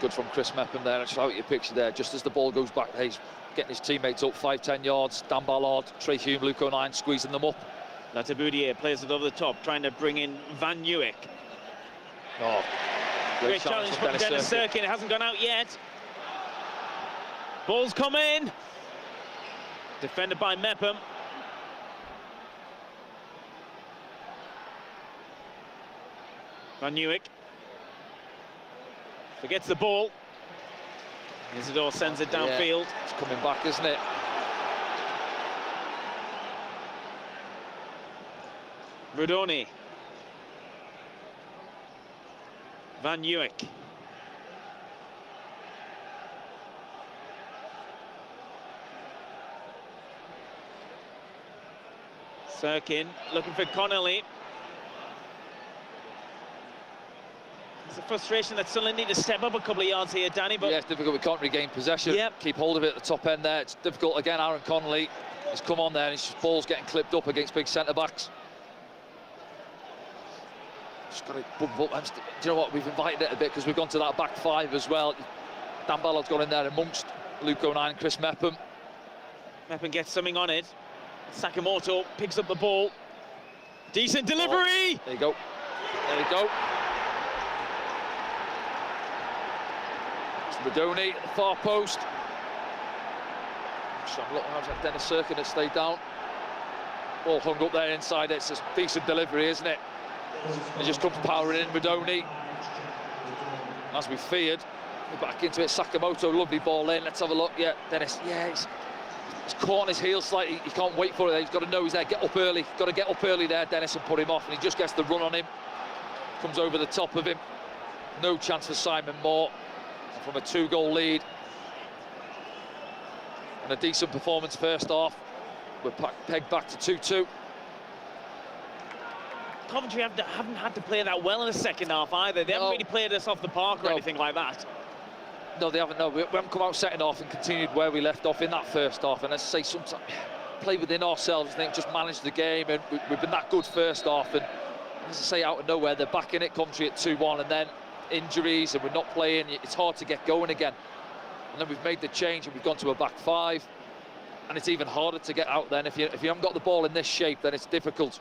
[SPEAKER 2] Good from Chris Mepham there. Shout out your picture there. Just as the ball goes back, he's getting his teammates up 5-10 yards. Dan Ballard, Trey Hume, Luke O'Nien squeezing them up.
[SPEAKER 1] Lataboudier plays it over the top, trying to bring in Van Nieuwijk.
[SPEAKER 2] Oh,
[SPEAKER 1] great challenge from Dennis Serkin. It hasn't gone out yet. Ball's come in. Defended by Mepham. Van Nieuwijk forgets the ball. Isidore sends it downfield.
[SPEAKER 2] Yeah, it's coming back, isn't it?
[SPEAKER 1] Rudoni. Van Nieuwijk. Serkin looking for Connolly. It's a frustration that Sunderland need to step up a couple of yards here, Danny. But
[SPEAKER 2] yeah, it's difficult. We can't regain possession.
[SPEAKER 1] Yep.
[SPEAKER 2] Keep hold of it at the top end there. It's difficult again. Aaron Connolly has come on there, and his ball's getting clipped up against big centre backs. Just got to bump up. Do you know what? We've invited it a bit because we've gone to that back five as well. Dan Ballard's got in there amongst Luke O'Nien and Chris Mepham.
[SPEAKER 1] Mepham gets something on it. Sakamoto picks up the ball. Decent delivery.
[SPEAKER 2] Oh, there you go. There you go. Rodoni at the far post. Look, how's that Dennis Serkin has stayed down. Ball hung up there inside. It's a decent delivery, isn't it? It just comes powering in. Rodoni, as we feared, back into it. Sakamoto, lovely ball in. Let's have a look. Yeah, Dennis. Yeah, he's caught on his heels slightly. He can't wait for it. He's got to know he's there. Get up early. Got to get up early there, Dennis, and put him off. And he just gets the run on him. Comes over the top of him. No chance for Simon Moore. From a 2-goal lead and a decent performance first half. We're pegged back to 2-2.
[SPEAKER 1] Coventry haven't had to play that well in the second half either. They haven't really played us off the park or anything like that.
[SPEAKER 2] No, they haven't. No, we haven't come out second half and continued where we left off in that first half. And as I say, sometimes play within ourselves, I think, just manage the game. And we've been that good first half. And as I say, out of nowhere, they're back in it. Coventry at 2-1, and then injuries, and we're not playing. It's hard to get going again. And then we've made the change and we've gone to a back five, and it's even harder to get out then. If you haven't got the ball in this shape, then it's difficult.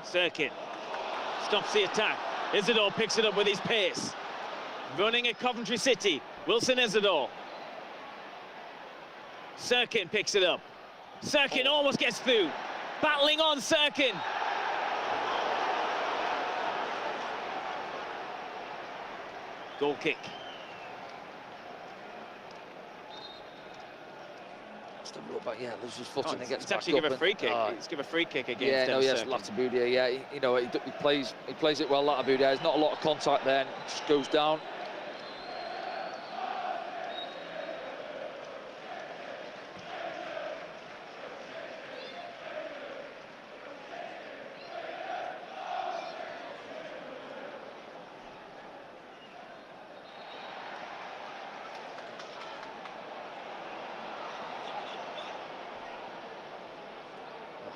[SPEAKER 1] Serkin stops the attack. Isidore picks it up with his pace. Running at Coventry City, Wilson Isidore. Serkin picks it up. Serkin almost gets through. Battling on Serkin. Goal kick.
[SPEAKER 2] Yeah, loses his footing and gets
[SPEAKER 1] it's
[SPEAKER 2] back
[SPEAKER 1] actually
[SPEAKER 2] up.
[SPEAKER 1] Give a free kick. It's give a free kick against.
[SPEAKER 2] Yeah, no, yes, Lataboudier. Yeah, you know, he plays it well. Lataboudier. There's not a lot of contact there, and it just goes down.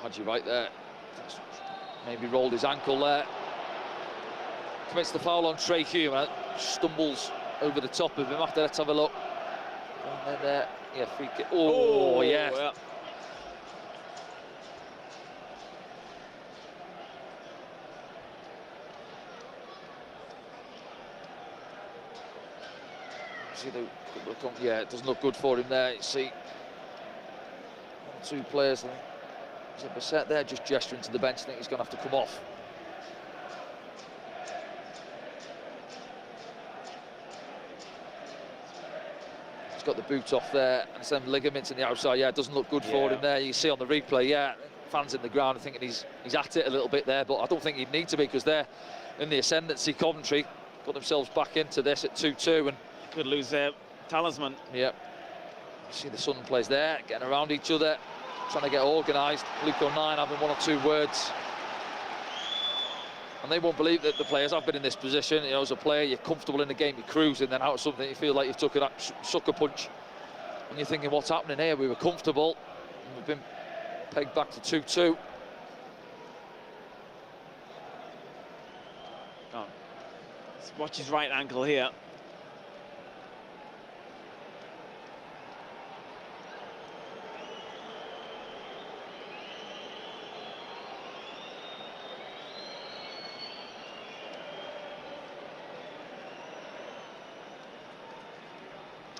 [SPEAKER 2] Had you right there. Maybe rolled his ankle there. Commits the foul on Trey Hume. Stumbles over the top of him after. Let's have a look. And then, yeah, free kick. Oh, yes. Yeah. See, yeah, it doesn't look good for him there. You see, two players. I think is it Bassett there, just gesturing to the bench. I think he's going to have to come off. He's got the boot off there, and some ligaments in the outside. Yeah, it doesn't look good for him there. You see on the replay, yeah, fans in the ground are thinking he's at it a little bit there, but I don't think he'd need to be, because they're in the ascendancy. Coventry got themselves back into this at 2-2, and
[SPEAKER 1] could lose their talisman.
[SPEAKER 2] Yeah. You see the Sunderland players there, getting around each other, trying to get organised. Luke O'Nien having one or two words. And they won't believe that the players have been in this position. You know, as a player, you're comfortable in the game, you're cruising, then out of something, you feel like you've took a sucker punch. And you're thinking, what's happening here? We were comfortable, and we've been pegged back to 2-2.
[SPEAKER 1] Oh. Let's watch his right ankle here.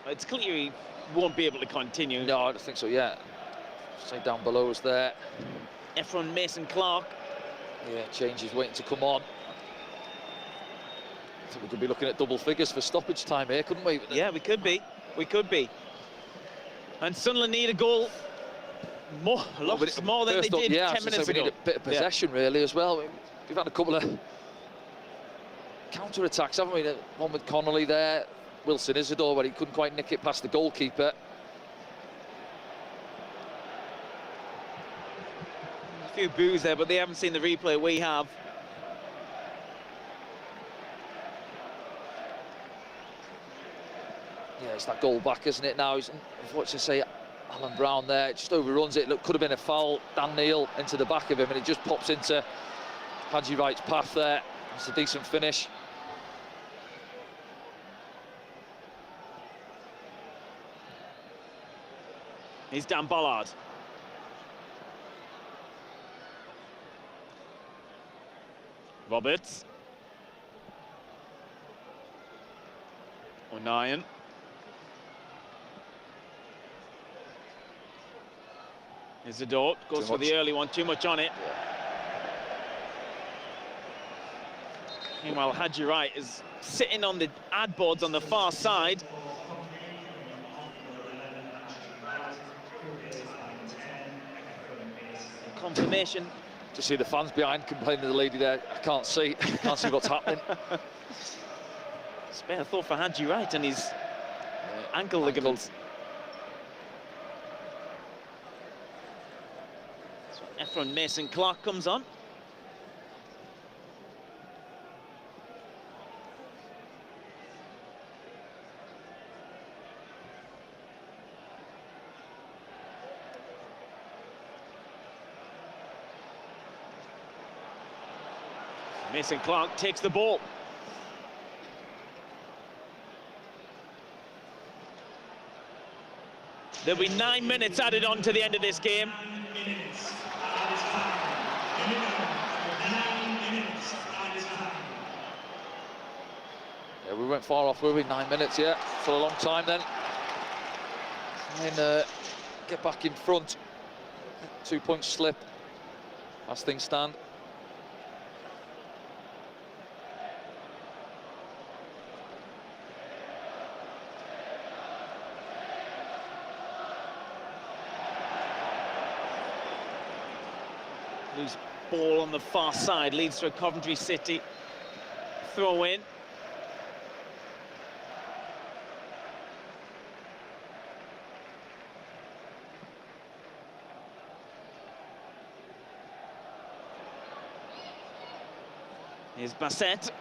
[SPEAKER 1] It's clear he won't be able to continue.
[SPEAKER 2] No, I don't think so, yeah. Say down below us there.
[SPEAKER 1] Efron Mason-Clark.
[SPEAKER 2] Yeah, changes waiting to come on. I think we could be looking at double figures for stoppage time here, couldn't we?
[SPEAKER 1] Yeah, we could be. We could be. And Sunderland need a goal more than they did 10 minutes ago.
[SPEAKER 2] We need a bit of possession, really, as well. We've had a couple of counter-attacks, haven't we? One with Connolly there. Wilson Isidore, where he couldn't quite nick it past the goalkeeper.
[SPEAKER 1] A few boos there, but they haven't seen the replay we have.
[SPEAKER 2] Yeah, it's that goal back, isn't it, now? He's, unfortunately, say, Alan Brown there, just overruns it. Look, could have been a foul. Dan Neil into the back of him, and it just pops into Haji Wright's path there. It's a decent finish.
[SPEAKER 1] He's Dan Bollard. Roberts. O'Nien. Isidore goes for the early one, too much on it. Meanwhile, Haji Wright is sitting on the ad boards on the far side. Confirmation.
[SPEAKER 2] To see the fans behind complaining to the lady there, I can't see what's happening.
[SPEAKER 1] Spare thought for Haji Wright and his ankle ligaments. So Efron Mason-Clark comes on. Mason-Clark takes the ball. There'll be 9 minutes added on to the end of this game.
[SPEAKER 2] Yeah, we went far off, were we? 9 minutes, yeah. For a long time then. And get back in front. 2 points slip as things stand.
[SPEAKER 1] Loose ball on the far side leads to a Coventry City throw in. Here's Bassett.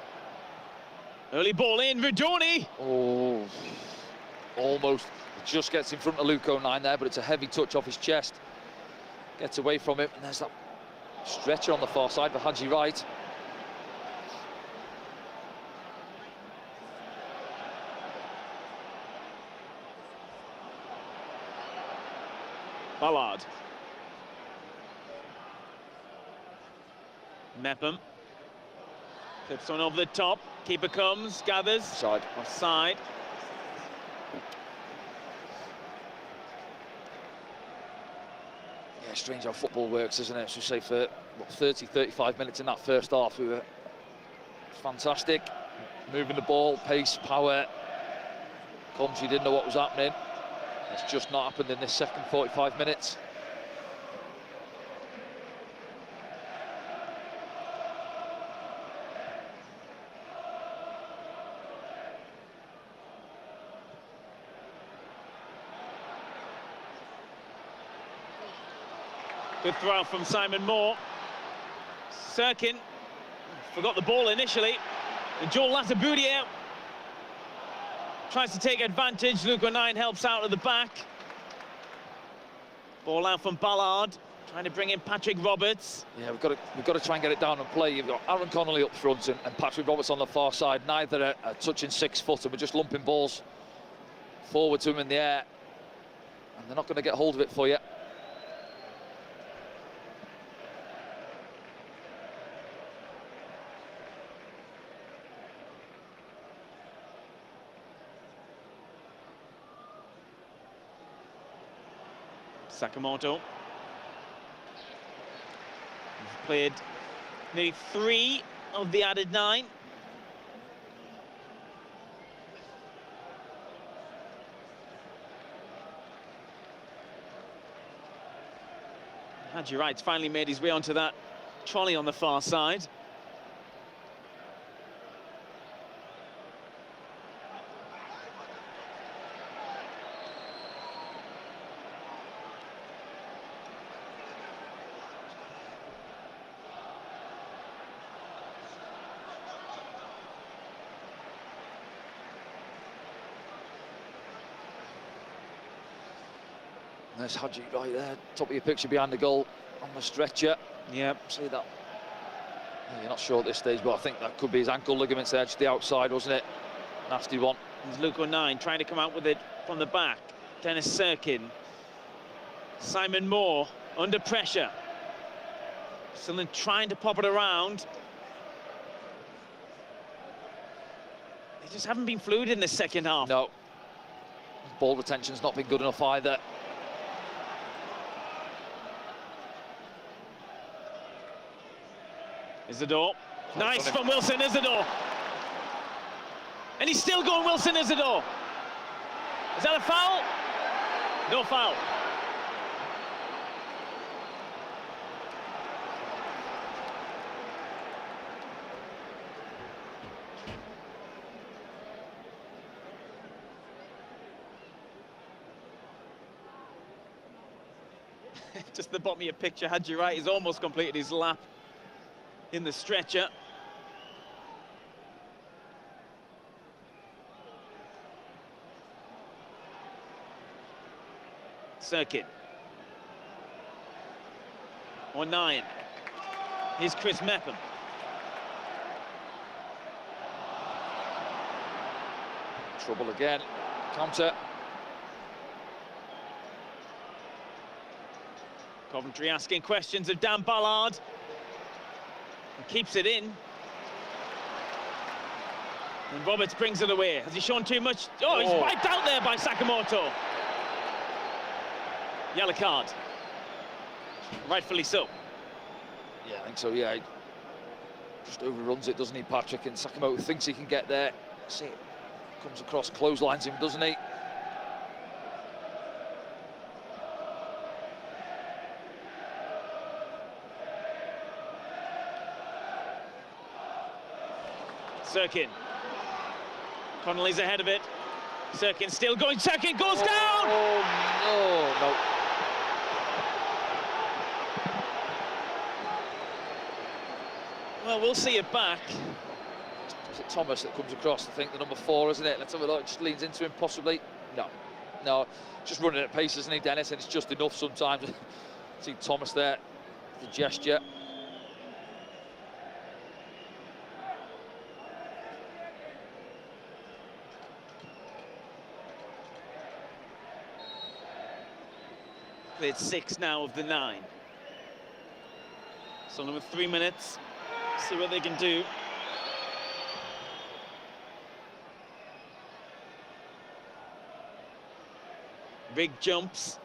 [SPEAKER 1] Early ball in, Vidoni.
[SPEAKER 2] Oh, almost just gets in front of Luke O'Nien there, but it's a heavy touch off his chest. Gets away from him, and there's that stretcher on the far side for Haji Wright.
[SPEAKER 1] Ballard. Mepham. Clips one over the top. Keeper comes, gathers.
[SPEAKER 2] Offside.
[SPEAKER 1] Offside.
[SPEAKER 2] Yeah, strange how football works, isn't it? So say for what, 30, 35 minutes in that first half, we were fantastic, moving the ball, pace, power. Coventry didn't know what was happening. It's just not happened in this second 45 minutes.
[SPEAKER 1] Good throw from Simon Moore. Sirkin forgot the ball initially. And Joel Lattaboudier tries to take advantage. Luke O'Nien helps out at the back. Ball out from Ballard, trying to bring in Patrick Roberts.
[SPEAKER 2] Yeah, we've got to try and get it down and play. You've got Aaron Connolly up front and Patrick Roberts on the far side. Neither are touching 6 foot, and we're just lumping balls forward to him in the air. And they're not going to get hold of it for you.
[SPEAKER 1] Sakamoto. He's played nearly 3 of the added 9. Haji Wright's finally made his way onto that trolley on the far side.
[SPEAKER 2] There's Haji right there, top of your picture behind the goal on the stretcher.
[SPEAKER 1] Yep.
[SPEAKER 2] See that? Yeah, you're not sure at this stage, but I think that could be his ankle ligaments there, just the outside, wasn't it? Nasty one.
[SPEAKER 1] There's Luke O'Nien trying to come out with it from the back. Dennis Sirkin. Simon Moore under pressure. Sunderland trying to pop it around. They just haven't been fluid in the second half.
[SPEAKER 2] No. Ball retention's not been good enough either.
[SPEAKER 1] Isidore. Nice from Wilson Isidore. And he's still going, Wilson Isidore. Is that a foul? No foul. Just the bottom of your picture, Haji Wright, he's almost completed his lap in the stretcher. Sirkin. O'Nien. Here's Chris Mepham.
[SPEAKER 2] Trouble again. Counter.
[SPEAKER 1] Coventry asking questions of Dan Ballard. And keeps it in. And Roberts brings it away. Has he shown too much? Oh, he's wiped out there by Sakamoto. Yellow card. Rightfully so.
[SPEAKER 2] Yeah, I think so, yeah. He just overruns it, doesn't he, Patrick? And Sakamoto thinks he can get there. See, comes across, clotheslines him, doesn't he?
[SPEAKER 1] Sirkin. Connolly's ahead of it. Sirkin still going. Sirkin goes down!
[SPEAKER 2] Oh, no.
[SPEAKER 1] Well, we'll see it back.
[SPEAKER 2] Is it Thomas that comes across? I think the number 4, isn't it? Let's have a look. Just leans into him, possibly. No. Just running at pace, isn't he, Dennis? And it's just enough sometimes. See Thomas there, the gesture.
[SPEAKER 1] Played 6 now of the 9. Sunderland with 3 minutes. See what they can do. Big jumps.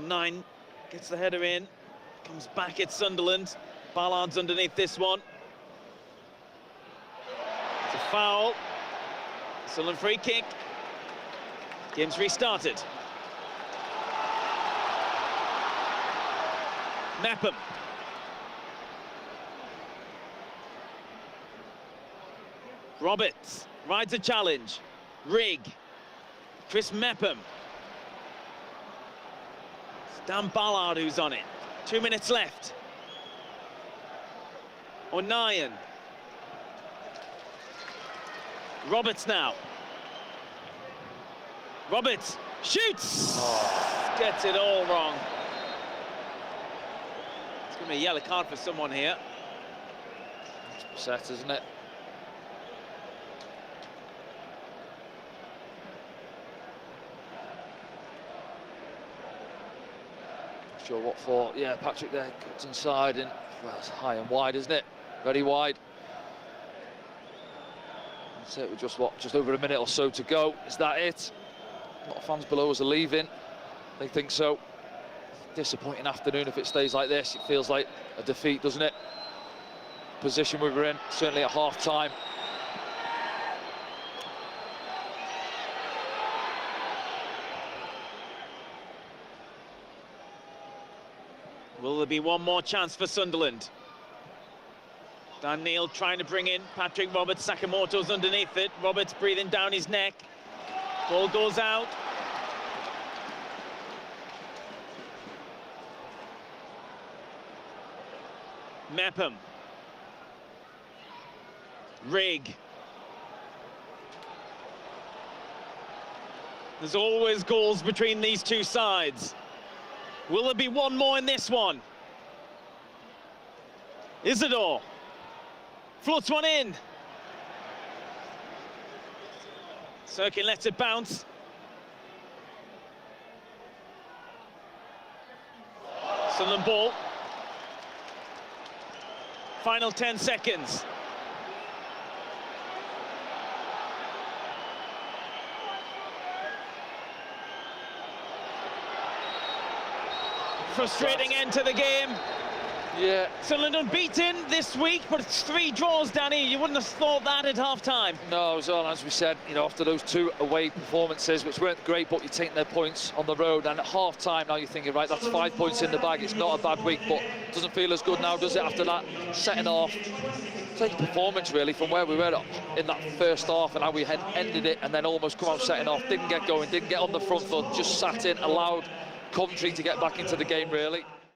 [SPEAKER 1] 9 gets the header in. Comes back at Sunderland. Ballard's underneath this one. It's a foul. Sunderland free kick. Game's restarted. Mepham. Roberts rides a challenge. Rigg. Chris Mepham. It's Dan Ballard who's on it. 2 minutes left. O'Nien. Roberts now. Roberts shoots! Oh. Gets it all wrong. It's going to be a yellow card for someone here.
[SPEAKER 2] It's set, isn't it? Not sure what for. Yeah, Patrick there cuts inside and, well, it's high and wide, isn't it? Very wide. That's it, with just over a minute or so to go. Is that it? A lot of fans below us are leaving. They think so. Disappointing afternoon if it stays like this. It feels like a defeat, doesn't it? Position we were in, certainly at half-time.
[SPEAKER 1] Will there be one more chance for Sunderland? Dan Neil trying to bring in Patrick Roberts. Sakamoto's underneath it. Roberts breathing down his neck. Ball goes out. Mepham. Rigg. There's always goals between these two sides. Will there be one more in this one? Isidore. Floats one in. Sirkin lets it bounce. Sunderland ball. Final 10 seconds. Frustrating end to the game.
[SPEAKER 2] Yeah.
[SPEAKER 1] Sunderland unbeaten this week, but it's 3 draws, Danny. You wouldn't have thought that at half-time.
[SPEAKER 2] No, so as we said, you know, after those 2 away performances, which weren't great, but you're taking their points on the road, and at half-time now you're thinking, right, that's 5 points in the bag. It's not a bad week, but doesn't feel as good now, does it, after that setting off? Take performance, really, from where we were in that first half and how we had ended it, and then almost come out setting off, didn't get going, didn't get on the front foot, just sat in, allowed Coventry to get back into the game, really.